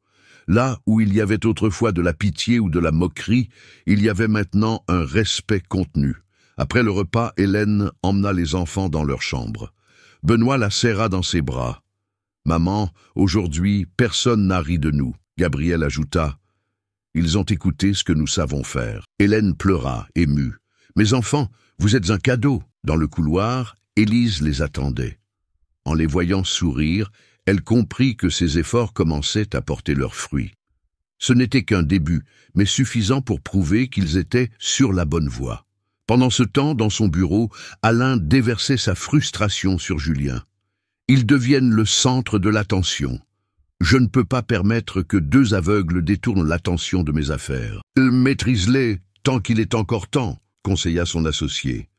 Là où il y avait autrefois de la pitié ou de la moquerie, il y avait maintenant un respect contenu. Après le repas, Hélène emmena les enfants dans leur chambre. Benoît la serra dans ses bras. « Maman, aujourd'hui, personne n'a ri de nous. » Gabriel ajouta. « Ils ont écouté ce que nous savons faire. » Hélène pleura, émue. « Mes enfants, vous êtes un cadeau. » Dans le couloir, Élise les attendait. En les voyant sourire, elle comprit que ses efforts commençaient à porter leurs fruits. Ce n'était qu'un début, mais suffisant pour prouver qu'ils étaient sur la bonne voie. Pendant ce temps, dans son bureau, Alain déversait sa frustration sur Julien. Ils deviennent le centre de l'attention. Je ne peux pas permettre que deux aveugles détournent l'attention de mes affaires. Maîtrise-les tant qu'il est encore temps, conseilla son associé.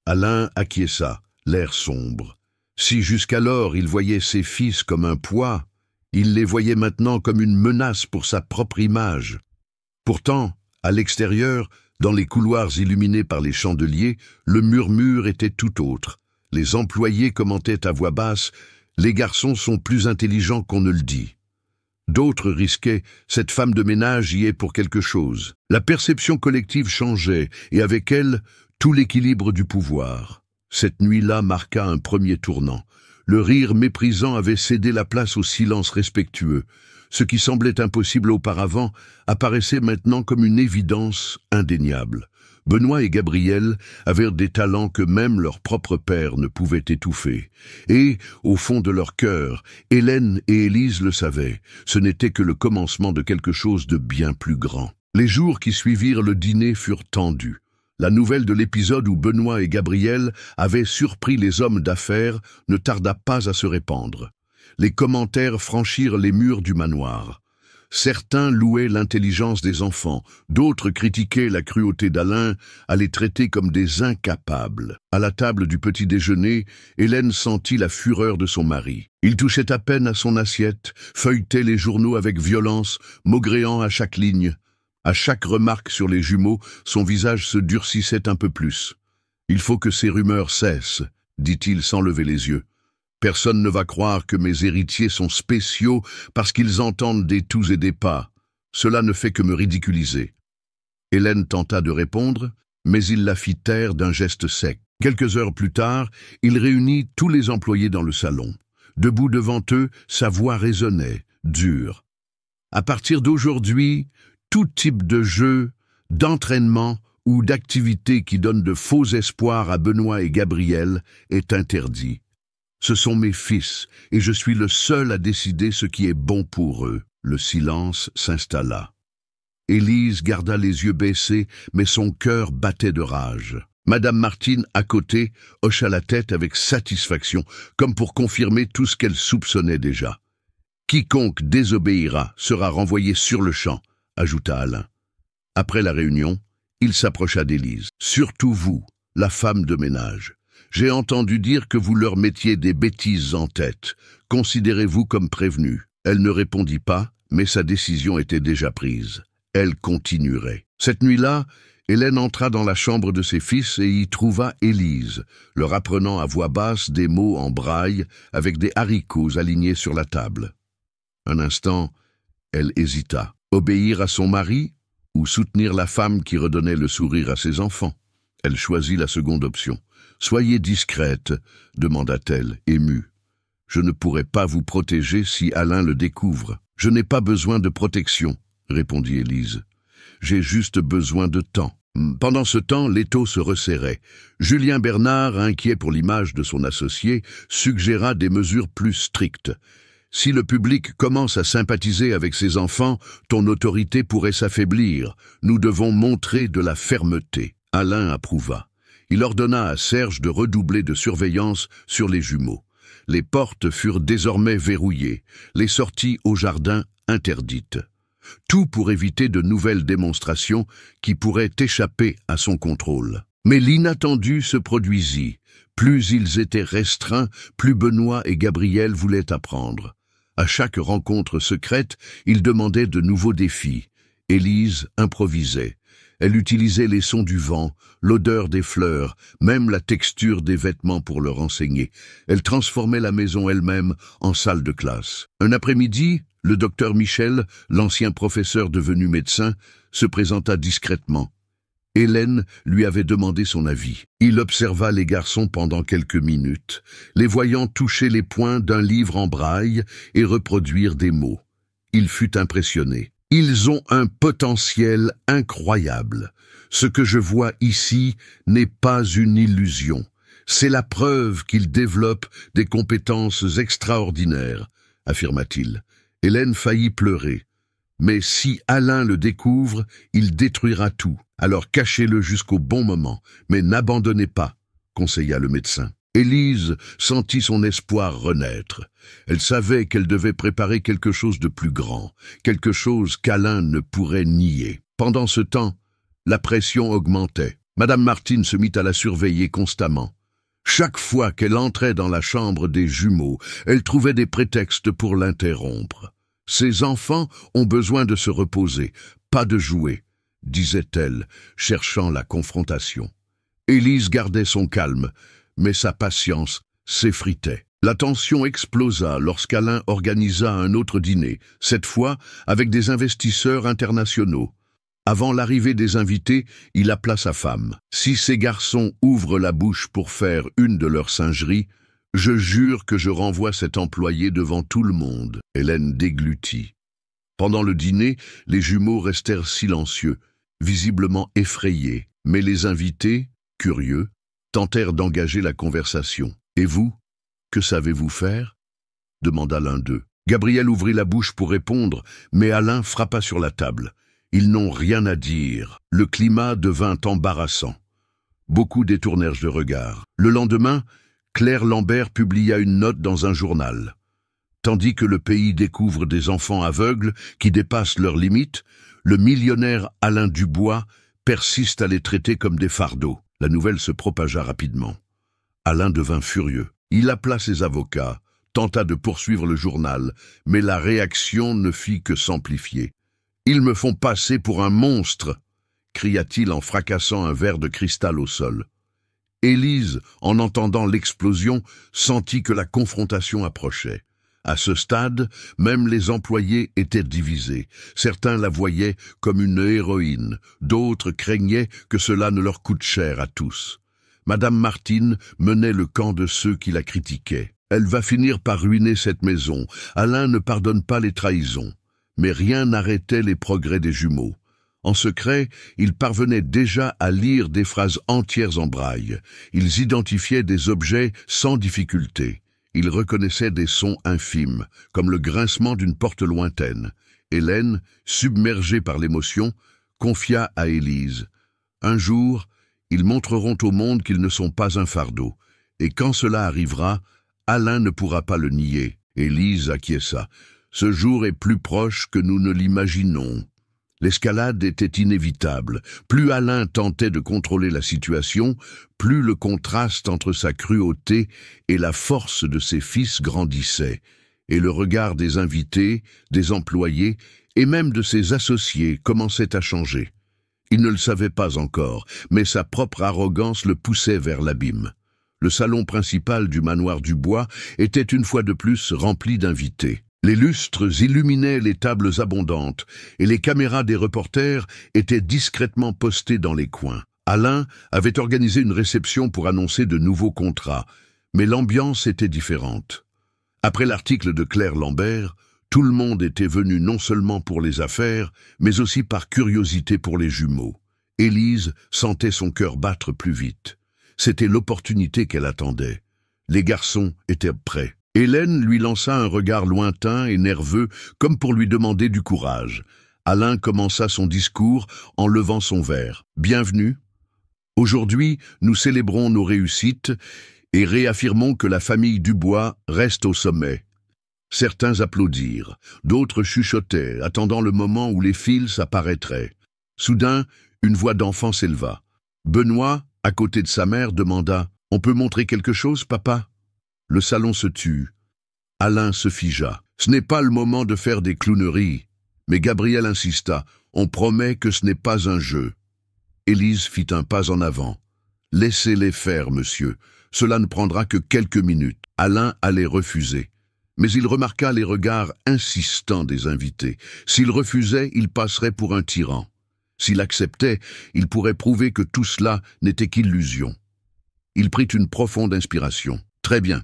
Alain acquiesça, l'air sombre. Si jusqu'alors il voyait ses fils comme un poids, il les voyait maintenant comme une menace pour sa propre image. Pourtant, à l'extérieur, dans les couloirs illuminés par les chandeliers, le murmure était tout autre. Les employés commentaient à voix basse « Les garçons sont plus intelligents qu'on ne le dit ». D'autres risquaient « Cette femme de ménage y est pour quelque chose ». La perception collective changeait, et avec elle, tout l'équilibre du pouvoir. Cette nuit-là marqua un premier tournant. Le rire méprisant avait cédé la place au silence respectueux. Ce qui semblait impossible auparavant apparaissait maintenant comme une évidence indéniable. Benoît et Gabriel avaient des talents que même leur propre père ne pouvait étouffer. Et, au fond de leur cœur, Hélène et Élise le savaient. Ce n'était que le commencement de quelque chose de bien plus grand. Les jours qui suivirent le dîner furent tendus. La nouvelle de l'épisode où Benoît et Gabriel avaient surpris les hommes d'affaires ne tarda pas à se répandre. Les commentaires franchirent les murs du manoir. Certains louaient l'intelligence des enfants, d'autres critiquaient la cruauté d'Alain à les traiter comme des incapables. À la table du petit déjeuner, Hélène sentit la fureur de son mari. Il touchait à peine à son assiette, feuilletait les journaux avec violence, maugréant à chaque ligne. À chaque remarque sur les jumeaux, son visage se durcissait un peu plus. « Il faut que ces rumeurs cessent », dit-il sans lever les yeux. Personne ne va croire que mes héritiers sont spéciaux parce qu'ils entendent des tous et des pas. Cela ne fait que me ridiculiser. Hélène tenta de répondre, mais il la fit taire d'un geste sec. Quelques heures plus tard, il réunit tous les employés dans le salon. Debout devant eux, sa voix résonnait, dure. À partir d'aujourd'hui, tout type de jeu, d'entraînement ou d'activité qui donne de faux espoirs à Benoît et Gabriel est interdit. Ce sont mes fils, et je suis le seul à décider ce qui est bon pour eux. Le silence s'installa. Élise garda les yeux baissés, mais son cœur battait de rage. Madame Martine, à côté, hocha la tête avec satisfaction, comme pour confirmer tout ce qu'elle soupçonnait déjà. « Quiconque désobéira sera renvoyé sur le champ », ajouta Alain. Après la réunion, il s'approcha d'Élise. « Surtout vous, la femme de ménage. J'ai entendu dire que vous leur mettiez des bêtises en tête. Considérez-vous comme prévenue. » Elle ne répondit pas, mais sa décision était déjà prise. Elle continuerait. Cette nuit-là, Hélène entra dans la chambre de ses fils et y trouva Élise, leur apprenant à voix basse des mots en braille avec des haricots alignés sur la table. Un instant, elle hésita. Obéir à son mari ou soutenir la femme qui redonnait le sourire à ses enfants? Elle choisit la seconde option. « Soyez discrète », demanda-t-elle, émue. « Je ne pourrai pas vous protéger si Alain le découvre. »« Je n'ai pas besoin de protection », répondit Élise. « J'ai juste besoin de temps. » Pendant ce temps, l'étau se resserrait. Julien Bernard, inquiet pour l'image de son associé, suggéra des mesures plus strictes. « Si le public commence à sympathiser avec ses enfants, ton autorité pourrait s'affaiblir. Nous devons montrer de la fermeté. » Alain approuva. Il ordonna à Serge de redoubler de surveillance sur les jumeaux. Les portes furent désormais verrouillées, les sorties au jardin interdites. Tout pour éviter de nouvelles démonstrations qui pourraient échapper à son contrôle. Mais l'inattendu se produisit. Plus ils étaient restreints, plus Benoît et Gabriel voulaient apprendre. À chaque rencontre secrète, ils demandaient de nouveaux défis. Élise improvisait. Elle utilisait les sons du vent, l'odeur des fleurs, même la texture des vêtements pour leur enseigner. Elle transformait la maison elle-même en salle de classe. Un après-midi, le docteur Michel, l'ancien professeur devenu médecin, se présenta discrètement. Hélène lui avait demandé son avis. Il observa les garçons pendant quelques minutes, les voyant toucher les points d'un livre en braille et reproduire des mots. Il fut impressionné. « Ils ont un potentiel incroyable. Ce que je vois ici n'est pas une illusion. C'est la preuve qu'ils développent des compétences extraordinaires, » affirma-t-il. Hélène faillit pleurer. « Mais si Alain le découvre, il détruira tout. Alors cachez-le jusqu'au bon moment, mais n'abandonnez pas, » conseilla le médecin. Élise sentit son espoir renaître. Elle savait qu'elle devait préparer quelque chose de plus grand, quelque chose qu'Alain ne pourrait nier. Pendant ce temps, la pression augmentait. Madame Martine se mit à la surveiller constamment. Chaque fois qu'elle entrait dans la chambre des jumeaux, elle trouvait des prétextes pour l'interrompre. « Ces enfants ont besoin de se reposer, pas de jouer », disait-elle, cherchant la confrontation. Élise gardait son calme, mais sa patience s'effritait. La tension explosa lorsqu'Alain organisa un autre dîner, cette fois avec des investisseurs internationaux. Avant l'arrivée des invités, il appela sa femme. « Si ces garçons ouvrent la bouche pour faire une de leurs singeries, je jure que je renvoie cet employé devant tout le monde. » Hélène déglutit. Pendant le dîner, les jumeaux restèrent silencieux, visiblement effrayés, mais les invités, curieux, tentèrent d'engager la conversation. « Et vous, que savez-vous faire ?» demanda l'un d'eux. Gabriel ouvrit la bouche pour répondre, mais Alain frappa sur la table. Ils n'ont rien à dire. Le climat devint embarrassant. Beaucoup détournèrent le regard. Le lendemain, Claire Lambert publia une note dans un journal. Tandis que le pays découvre des enfants aveugles qui dépassent leurs limites, le millionnaire Alain Dubois persiste à les traiter comme des fardeaux. La nouvelle se propagea rapidement. Alain devint furieux. Il appela ses avocats, tenta de poursuivre le journal, mais la réaction ne fit que s'amplifier. « Ils me font passer pour un monstre !» cria-t-il en fracassant un verre de cristal au sol. Élise, en entendant l'explosion, sentit que la confrontation approchait. À ce stade, même les employés étaient divisés. Certains la voyaient comme une héroïne, d'autres craignaient que cela ne leur coûte cher à tous. Madame Martine menait le camp de ceux qui la critiquaient. Elle va finir par ruiner cette maison. Alain ne pardonne pas les trahisons. Mais rien n'arrêtait les progrès des jumeaux. En secret, ils parvenaient déjà à lire des phrases entières en braille. Ils identifiaient des objets sans difficulté. Ils reconnaissaient des sons infimes, comme le grincement d'une porte lointaine. Hélène, submergée par l'émotion, confia à Élise. « Un jour, ils montreront au monde qu'ils ne sont pas un fardeau. Et quand cela arrivera, Alain ne pourra pas le nier. » Élise acquiesça. « Ce jour est plus proche que nous ne l'imaginons. » L'escalade était inévitable. Plus Alain tentait de contrôler la situation, plus le contraste entre sa cruauté et la force de ses fils grandissait, et le regard des invités, des employés et même de ses associés commençait à changer. Il ne le savait pas encore, mais sa propre arrogance le poussait vers l'abîme. Le salon principal du manoir du Bois était une fois de plus rempli d'invités. Les lustres illuminaient les tables abondantes, et les caméras des reporters étaient discrètement postées dans les coins. Alain avait organisé une réception pour annoncer de nouveaux contrats, mais l'ambiance était différente. Après l'article de Claire Lambert, tout le monde était venu non seulement pour les affaires, mais aussi par curiosité pour les jumeaux. Élise sentait son cœur battre plus vite. C'était l'opportunité qu'elle attendait. Les garçons étaient prêts. Hélène lui lança un regard lointain et nerveux, comme pour lui demander du courage. Alain commença son discours en levant son verre. « Bienvenue. Aujourd'hui, nous célébrons nos réussites et réaffirmons que la famille Dubois reste au sommet. » Certains applaudirent, d'autres chuchotaient, attendant le moment où les fils apparaîtraient. Soudain, une voix d'enfant s'éleva. Benoît, à côté de sa mère, demanda « On peut montrer quelque chose, papa ?» Le salon se tut. Alain se figea. « Ce n'est pas le moment de faire des clowneries. » Mais Gabriel insista. « On promet que ce n'est pas un jeu. » Élise fit un pas en avant. « Laissez-les faire, monsieur. Cela ne prendra que quelques minutes. » Alain allait refuser. Mais il remarqua les regards insistants des invités. S'il refusait, il passerait pour un tyran. S'il acceptait, il pourrait prouver que tout cela n'était qu'illusion. Il prit une profonde inspiration. « Très bien,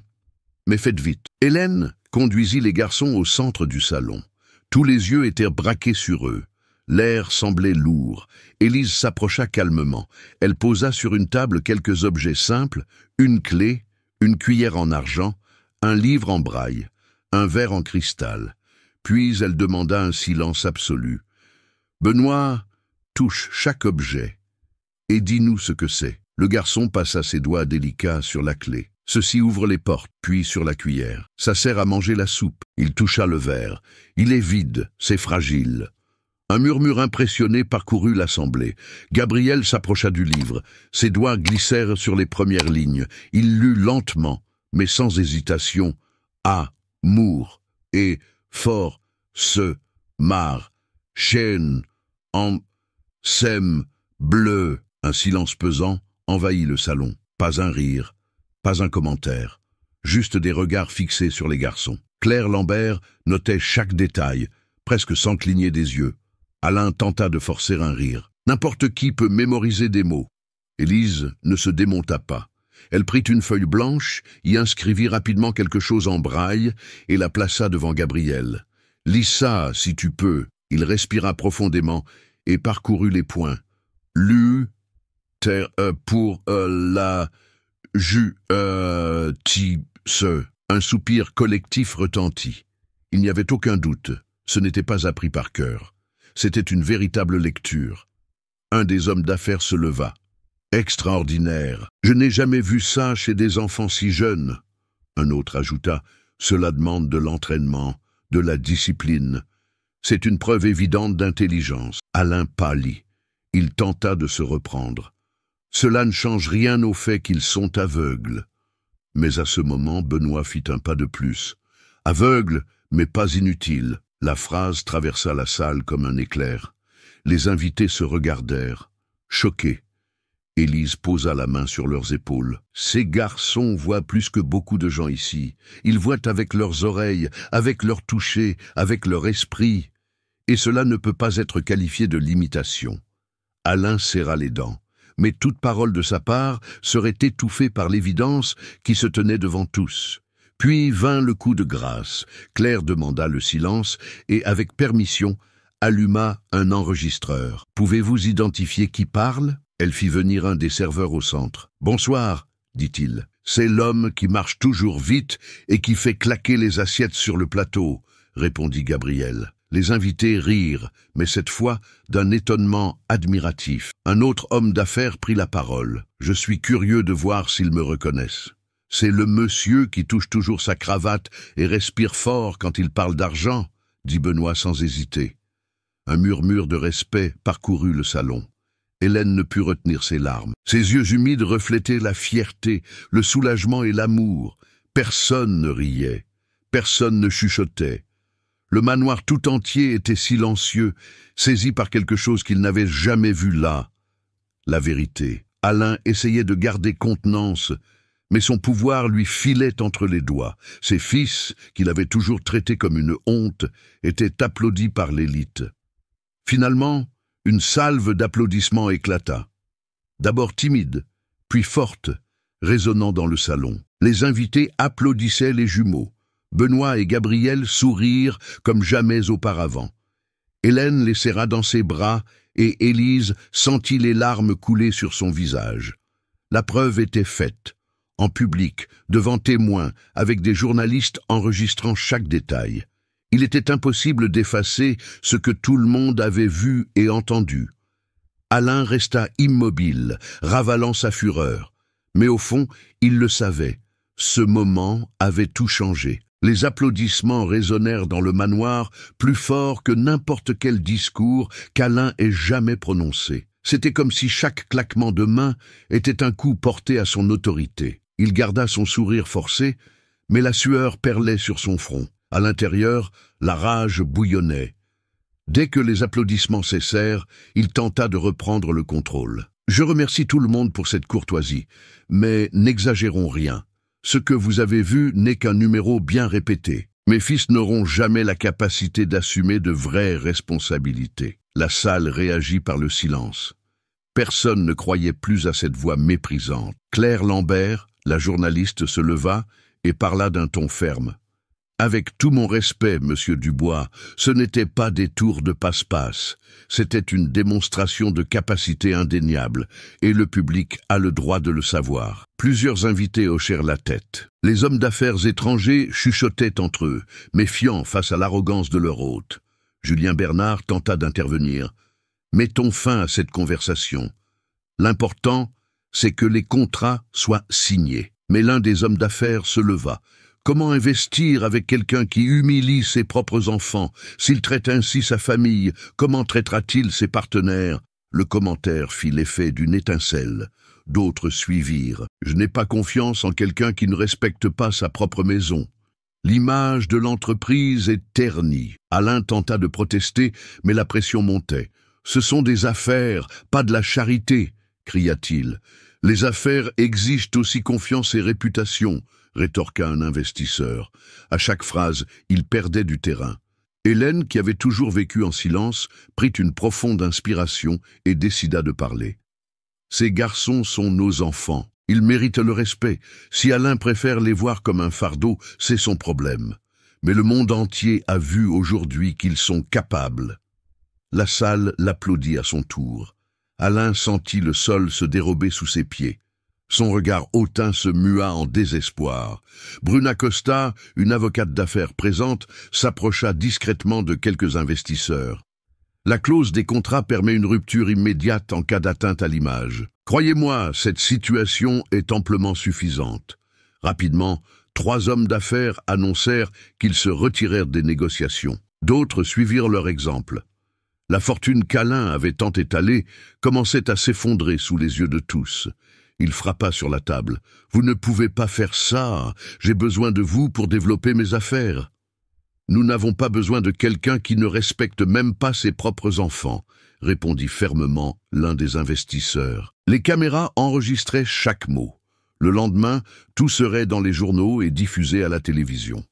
mais faites vite. » Hélène conduisit les garçons au centre du salon. Tous les yeux étaient braqués sur eux. L'air semblait lourd. Élise s'approcha calmement. Elle posa sur une table quelques objets simples, une clé, une cuillère en argent, un livre en braille, un verre en cristal. Puis elle demanda un silence absolu. « Benoît, touche chaque objet et dis-nous ce que c'est. » Le garçon passa ses doigts délicats sur la clé. Ceci ouvre les portes, puis sur la cuillère. Ça sert à manger la soupe. Il toucha le verre. Il est vide, c'est fragile. Un murmure impressionné parcourut l'assemblée. Gabriel s'approcha du livre. Ses doigts glissèrent sur les premières lignes. Il lut lentement, mais sans hésitation. Amour et fort se marre. Chaîne en sème bleu. Un silence pesant envahit le salon. Pas un rire, pas un commentaire. Juste des regards fixés sur les garçons. Claire Lambert notait chaque détail, presque sans cligner des yeux. Alain tenta de forcer un rire. N'importe qui peut mémoriser des mots. Élise ne se démonta pas. Elle prit une feuille blanche, y inscrivit rapidement quelque chose en braille et la plaça devant Gabriel. « Lis ça, si tu peux. » Il respira profondément et parcourut les points. « Lu, pour la se. » Un soupir collectif retentit. Il n'y avait aucun doute. Ce n'était pas appris par cœur. C'était une véritable lecture. Un des hommes d'affaires se leva. « Extraordinaire. Je n'ai jamais vu ça chez des enfants si jeunes. » Un autre ajouta. « Cela demande de l'entraînement, de la discipline. C'est une preuve évidente d'intelligence. » Alain pâlit. Il tenta de se reprendre. Cela ne change rien au fait qu'ils sont aveugles. Mais à ce moment, Benoît fit un pas de plus. Aveugle, mais pas inutile. La phrase traversa la salle comme un éclair. Les invités se regardèrent, choqués. Élise posa la main sur leurs épaules. Ces garçons voient plus que beaucoup de gens ici. Ils voient avec leurs oreilles, avec leur toucher, avec leur esprit. Et cela ne peut pas être qualifié de l'imitation. Alain serra les dents. Mais toute parole de sa part serait étouffée par l'évidence qui se tenait devant tous. Puis vint le coup de grâce. Claire demanda le silence et, avec permission, alluma un enregistreur. « Pouvez-vous identifier qui parle ?» Elle fit venir un des serveurs au centre. « Bonsoir, dit-il. C'est l'homme qui marche toujours vite et qui fait claquer les assiettes sur le plateau, répondit Gabriel. Les invités rirent, mais cette fois d'un étonnement admiratif. Un autre homme d'affaires prit la parole. « Je suis curieux de voir s'ils me reconnaissent. C'est le monsieur qui touche toujours sa cravate et respire fort quand il parle d'argent, dit Benoît sans hésiter. Un murmure de respect parcourut le salon. Hélène ne put retenir ses larmes. Ses yeux humides reflétaient la fierté, le soulagement et l'amour. Personne ne riait, personne ne chuchotait. Le manoir tout entier était silencieux, saisi par quelque chose qu'il n'avait jamais vu là. La vérité. Alain essayait de garder contenance, mais son pouvoir lui filait entre les doigts. Ses fils, qu'il avait toujours traités comme une honte, étaient applaudis par l'élite. Finalement, une salve d'applaudissements éclata. D'abord timide, puis forte, résonnant dans le salon. Les invités applaudissaient les jumeaux. Benoît et Gabriel sourirent comme jamais auparavant. Hélène les serra dans ses bras et Élise sentit les larmes couler sur son visage. La preuve était faite, en public, devant témoins, avec des journalistes enregistrant chaque détail. Il était impossible d'effacer ce que tout le monde avait vu et entendu. Alain resta immobile, ravalant sa fureur. Mais au fond, il le savait. Ce moment avait tout changé. Les applaudissements résonnèrent dans le manoir plus fort que n'importe quel discours qu'Alain ait jamais prononcé. C'était comme si chaque claquement de main était un coup porté à son autorité. Il garda son sourire forcé, mais la sueur perlait sur son front. À l'intérieur, la rage bouillonnait. Dès que les applaudissements cessèrent, il tenta de reprendre le contrôle. « Je remercie tout le monde pour cette courtoisie, mais n'exagérons rien. Ce que vous avez vu n'est qu'un numéro bien répété. Mes fils n'auront jamais la capacité d'assumer de vraies responsabilités. » La salle réagit par le silence. Personne ne croyait plus à cette voix méprisante. Claire Lambert, la journaliste, se leva et parla d'un ton ferme. « Avec tout mon respect, monsieur Dubois, ce n'était pas des tours de passe-passe. C'était une démonstration de capacité indéniable, et le public a le droit de le savoir. » Plusieurs invités hochèrent la tête. Les hommes d'affaires étrangers chuchotaient entre eux, méfiants face à l'arrogance de leur hôte. Julien Bernard tenta d'intervenir. « Mettons fin à cette conversation. L'important, c'est que les contrats soient signés. » Mais l'un des hommes d'affaires se leva. Comment investir avec quelqu'un qui humilie ses propres enfants? S'il traite ainsi sa famille, comment traitera-t-il ses partenaires? Le commentaire fit l'effet d'une étincelle. D'autres suivirent. Je n'ai pas confiance en quelqu'un qui ne respecte pas sa propre maison. L'image de l'entreprise est ternie. Alain tenta de protester, mais la pression montait. Ce sont des affaires, pas de la charité, cria-t-il. Les affaires exigent aussi confiance et réputation, rétorqua un investisseur. À chaque phrase, il perdait du terrain. Hélène, qui avait toujours vécu en silence, prit une profonde inspiration et décida de parler. Ces garçons sont nos enfants. Ils méritent le respect. Si Alain préfère les voir comme un fardeau, c'est son problème. Mais le monde entier a vu aujourd'hui qu'ils sont capables. La salle l'applaudit à son tour. Alain sentit le sol se dérober sous ses pieds. Son regard hautain se mua en désespoir. Bruna Costa, une avocate d'affaires présente, s'approcha discrètement de quelques investisseurs. La clause des contrats permet une rupture immédiate en cas d'atteinte à l'image. Croyez-moi, cette situation est amplement suffisante. Rapidement, 3 hommes d'affaires annoncèrent qu'ils se retirèrent des négociations. D'autres suivirent leur exemple. La fortune qu'Alain avait tant étalée commençait à s'effondrer sous les yeux de tous. Il frappa sur la table. « Vous ne pouvez pas faire ça. J'ai besoin de vous pour développer mes affaires. » « Nous n'avons pas besoin de quelqu'un qui ne respecte même pas ses propres enfants, » répondit fermement l'un des investisseurs. Les caméras enregistraient chaque mot. Le lendemain, tout serait dans les journaux et diffusé à la télévision.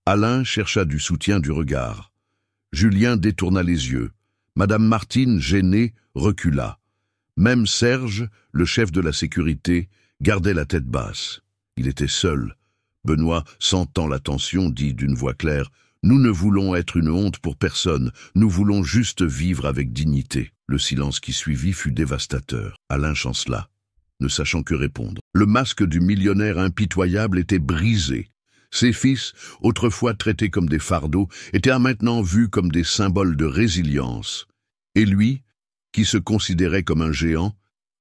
Alain chercha du soutien du regard. Julien détourna les yeux. Madame Martine, gênée, recula. Même Serge, le chef de la sécurité, gardait la tête basse. Il était seul. Benoît, sentant la tension, dit d'une voix claire « Nous ne voulons être une honte pour personne, nous voulons juste vivre avec dignité. » Le silence qui suivit fut dévastateur. Alain chancela, ne sachant que répondre. Le masque du millionnaire impitoyable était brisé. Ses fils, autrefois traités comme des fardeaux, étaient maintenant vus comme des symboles de résilience. Et lui, qui se considérait comme un géant,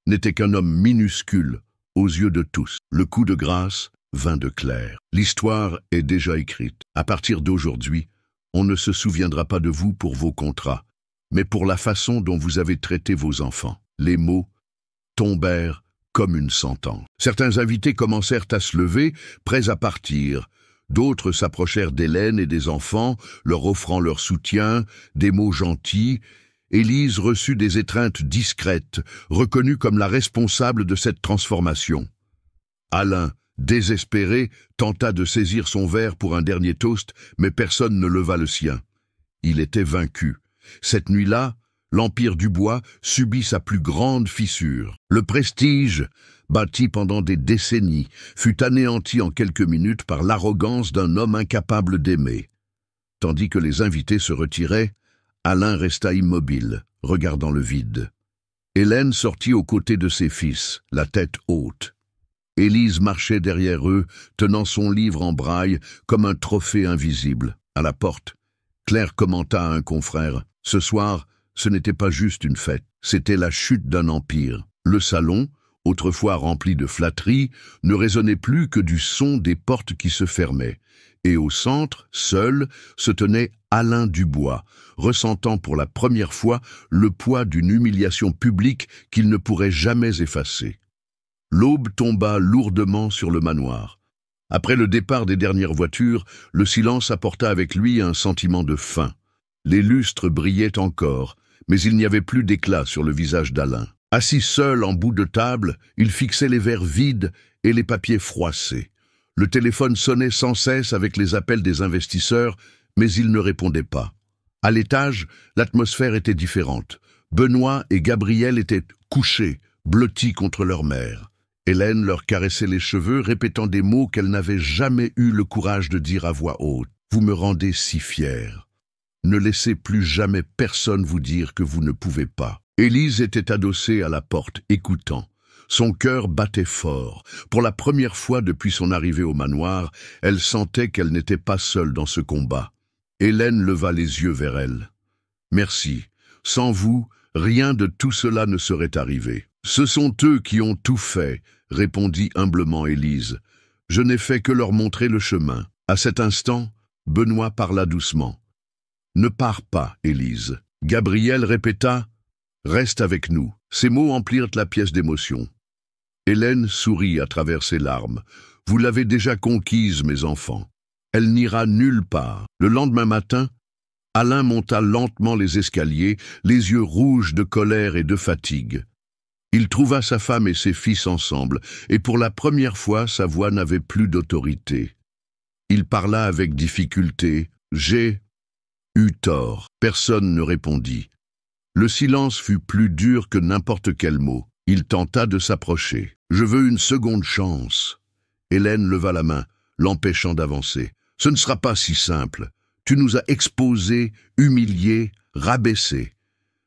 n'était qu'un homme minuscule aux yeux de tous. Le coup de grâce vint de Claire. L'histoire est déjà écrite. À partir d'aujourd'hui, on ne se souviendra pas de vous pour vos contrats, mais pour la façon dont vous avez traité vos enfants. Les mots tombèrent comme une sentence. Certains invités commencèrent à se lever, prêts à partir. D'autres s'approchèrent d'Hélène et des enfants, leur offrant leur soutien, des mots gentils. Élise reçut des étreintes discrètes, reconnue comme la responsable de cette transformation. Alain, désespéré, tenta de saisir son verre pour un dernier toast, mais personne ne leva le sien. Il était vaincu. Cette nuit-là, l'Empire du Bois subit sa plus grande fissure. Le prestige, bâti pendant des décennies, fut anéanti en quelques minutes par l'arrogance d'un homme incapable d'aimer. Tandis que les invités se retiraient, Alain resta immobile, regardant le vide. Hélène sortit aux côtés de ses fils, la tête haute. Élise marchait derrière eux, tenant son livre en braille comme un trophée invisible. À la porte, Claire commenta à un confrère. Ce soir, ce n'était pas juste une fête, c'était la chute d'un empire. Le salon, autrefois rempli de flatteries, ne résonnait plus que du son des portes qui se fermaient. Et au centre, seul, se tenait Alain Dubois, ressentant pour la première fois le poids d'une humiliation publique qu'il ne pourrait jamais effacer. L'aube tomba lourdement sur le manoir. Après le départ des dernières voitures, le silence apporta avec lui un sentiment de faim. Les lustres brillaient encore, mais il n'y avait plus d'éclat sur le visage d'Alain. Assis seul en bout de table, il fixait les verres vides et les papiers froissés. Le téléphone sonnait sans cesse avec les appels des investisseurs, mais il ne répondait pas. À l'étage, l'atmosphère était différente. Benoît et Gabriel étaient couchés, blottis contre leur mère. Hélène leur caressait les cheveux, répétant des mots qu'elle n'avait jamais eu le courage de dire à voix haute. « Vous me rendez si fier. Ne laissez plus jamais personne vous dire que vous ne pouvez pas. » Élise était adossée à la porte, écoutant. Son cœur battait fort. Pour la première fois depuis son arrivée au manoir, elle sentait qu'elle n'était pas seule dans ce combat. Hélène leva les yeux vers elle. « Merci. Sans vous, rien de tout cela ne serait arrivé. »« Ce sont eux qui ont tout fait, » répondit humblement Élise. « Je n'ai fait que leur montrer le chemin. » À cet instant, Benoît parla doucement. « Ne pars pas, Élise. » Gabriel répéta « Reste avec nous. » Ces mots emplirent la pièce d'émotion. Hélène sourit à travers ses larmes. « Vous l'avez déjà conquise, mes enfants. Elle n'ira nulle part. » Le lendemain matin, Alain monta lentement les escaliers, les yeux rouges de colère et de fatigue. Il trouva sa femme et ses fils ensemble, et pour la première fois, sa voix n'avait plus d'autorité. Il parla avec difficulté. « J'ai eu tort. » Personne ne répondit. Le silence fut plus dur que n'importe quel mot. Il tenta de s'approcher. « Je veux une seconde chance. » Hélène leva la main, l'empêchant d'avancer. « Ce ne sera pas si simple. Tu nous as exposés, humiliés, rabaissés.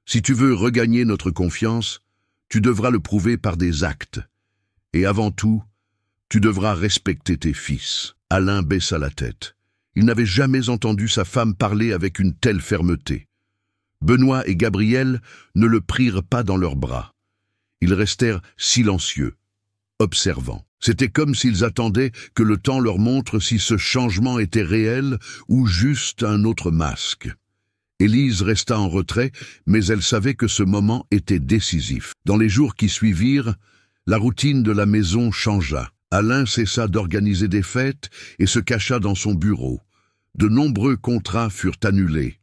Si tu veux regagner notre confiance, tu devras le prouver par des actes. Et avant tout, tu devras respecter tes fils. » Alain baissa la tête. Il n'avait jamais entendu sa femme parler avec une telle fermeté. Benoît et Gabriel ne le prirent pas dans leurs bras. Ils restèrent silencieux, observants. C'était comme s'ils attendaient que le temps leur montre si ce changement était réel ou juste un autre masque. Élise resta en retrait, mais elle savait que ce moment était décisif. Dans les jours qui suivirent, la routine de la maison changea. Alain cessa d'organiser des fêtes et se cacha dans son bureau. De nombreux contrats furent annulés.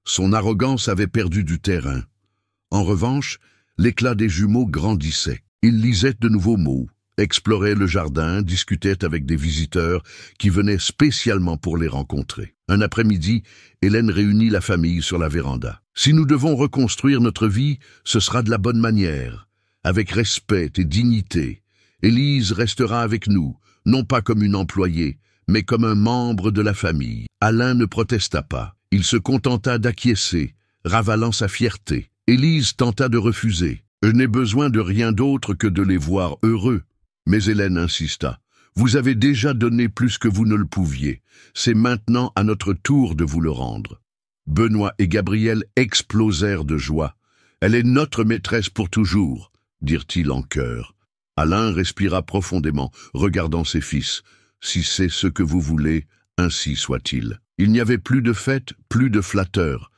Son arrogance avait perdu du terrain. En revanche, l'éclat des jumeaux grandissait. Ils lisaient de nouveaux mots, exploraient le jardin, discutaient avec des visiteurs qui venaient spécialement pour les rencontrer. Un après-midi, Hélène réunit la famille sur la véranda. « Si nous devons reconstruire notre vie, ce sera de la bonne manière, avec respect et dignité. Élise restera avec nous, non pas comme une employée, mais comme un membre de la famille. » Alain ne protesta pas. Il se contenta d'acquiescer, ravalant sa fierté. Élise tenta de refuser. « Je n'ai besoin de rien d'autre que de les voir heureux. » Mais Hélène insista. « Vous avez déjà donné plus que vous ne le pouviez. C'est maintenant à notre tour de vous le rendre. » Benoît et Gabriel explosèrent de joie. « Elle est notre maîtresse pour toujours, » dirent-ils en chœur. Alain respira profondément, regardant ses fils. « Si c'est ce que vous voulez, ainsi soit-il. » Il n'y avait plus de fête, plus de flatteurs.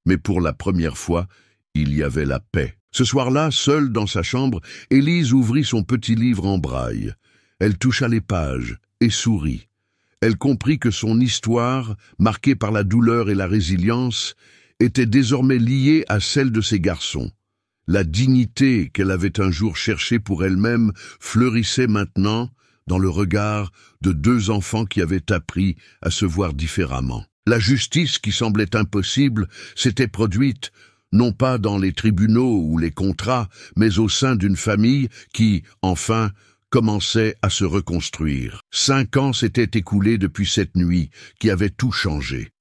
Mais pour la première fois, il y avait la paix. Ce soir-là, seule dans sa chambre, Élise ouvrit son petit livre en braille. Elle toucha les pages et sourit. Elle comprit que son histoire, marquée par la douleur et la résilience, était désormais liée à celle de ses garçons. La dignité qu'elle avait un jour cherchée pour elle-même fleurissait maintenant dans le regard de deux enfants qui avaient appris à se voir différemment. La justice qui semblait impossible s'était produite non pas dans les tribunaux ou les contrats, mais au sein d'une famille qui, enfin, commençait à se reconstruire. 5 ans s'étaient écoulés depuis cette nuit qui avait tout changé.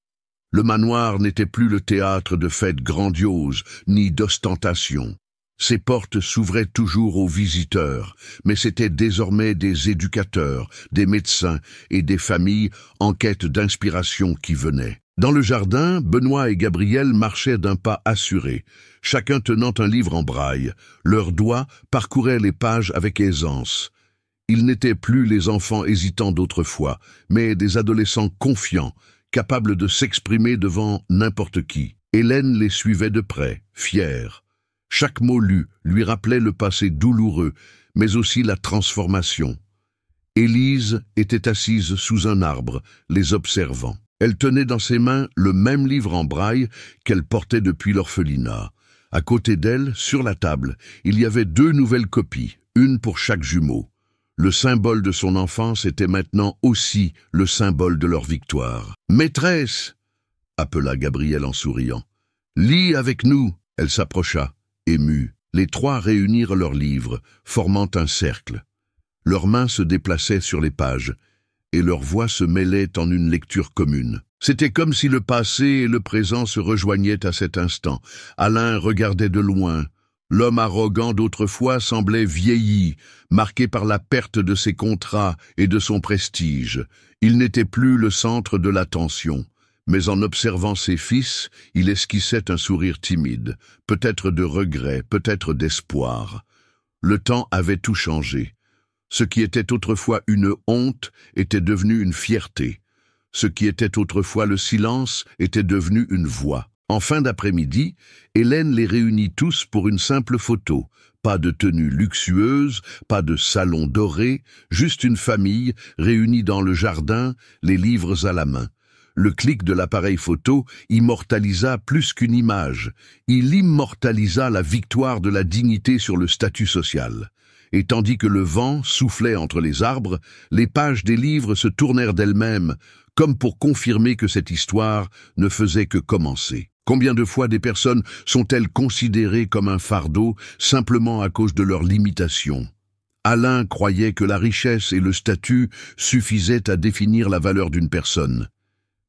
Le manoir n'était plus le théâtre de fêtes grandioses, ni d'ostentation. Ses portes s'ouvraient toujours aux visiteurs, mais c'étaient désormais des éducateurs, des médecins et des familles en quête d'inspiration qui venaient. Dans le jardin, Benoît et Gabriel marchaient d'un pas assuré, chacun tenant un livre en braille. Leurs doigts parcouraient les pages avec aisance. Ils n'étaient plus les enfants hésitants d'autrefois, mais des adolescents confiants, capables de s'exprimer devant n'importe qui. Hélène les suivait de près, fière. Chaque mot lu lui rappelait le passé douloureux, mais aussi la transformation. Élise était assise sous un arbre, les observant. Elle tenait dans ses mains le même livre en braille qu'elle portait depuis l'orphelinat. À côté d'elle, sur la table, il y avait 2 nouvelles copies, une pour chaque jumeau. Le symbole de son enfance était maintenant aussi le symbole de leur victoire. « Maîtresse !» appela Gabriel en souriant. « Lis avec nous !» Elle s'approcha, émue. Les 3 réunirent leurs livres, formant un cercle. Leurs mains se déplaçaient sur les pages, et leurs voix se mêlaient en une lecture commune. C'était comme si le passé et le présent se rejoignaient à cet instant. Alain regardait de loin. L'homme arrogant d'autrefois semblait vieilli, marqué par la perte de ses contrats et de son prestige. Il n'était plus le centre de l'attention. Mais en observant ses fils, il esquissait un sourire timide, peut-être de regret, peut-être d'espoir. Le temps avait tout changé. Ce qui était autrefois une honte était devenu une fierté. Ce qui était autrefois le silence était devenu une voix. En fin d'après-midi, Hélène les réunit tous pour une simple photo. Pas de tenue luxueuse, pas de salon doré, juste une famille réunie dans le jardin, les livres à la main. Le clic de l'appareil photo immortalisa plus qu'une image. Il immortalisa la victoire de la dignité sur le statut social. Et tandis que le vent soufflait entre les arbres, les pages des livres se tournèrent d'elles-mêmes, comme pour confirmer que cette histoire ne faisait que commencer. Combien de fois des personnes sont-elles considérées comme un fardeau simplement à cause de leurs limitations? Alain croyait que la richesse et le statut suffisaient à définir la valeur d'une personne.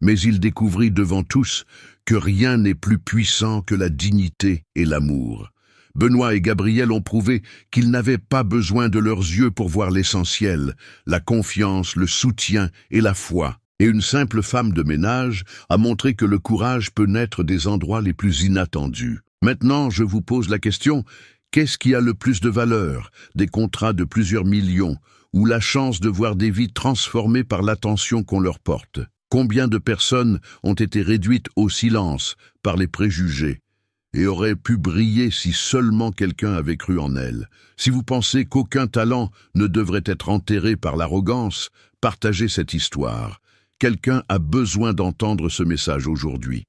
Mais il découvrit devant tous que rien n'est plus puissant que la dignité et l'amour. Benoît et Gabriel ont prouvé qu'ils n'avaient pas besoin de leurs yeux pour voir l'essentiel, la confiance, le soutien et la foi. Et une simple femme de ménage a montré que le courage peut naître des endroits les plus inattendus. Maintenant, je vous pose la question, qu'est-ce qui a le plus de valeur? Des contrats de plusieurs millions, ou la chance de voir des vies transformées par l'attention qu'on leur porte? Combien de personnes ont été réduites au silence par les préjugés et auraient pu briller si seulement quelqu'un avait cru en elles? Si vous pensez qu'aucun talent ne devrait être enterré par l'arrogance, partagez cette histoire. Quelqu'un a besoin d'entendre ce message aujourd'hui.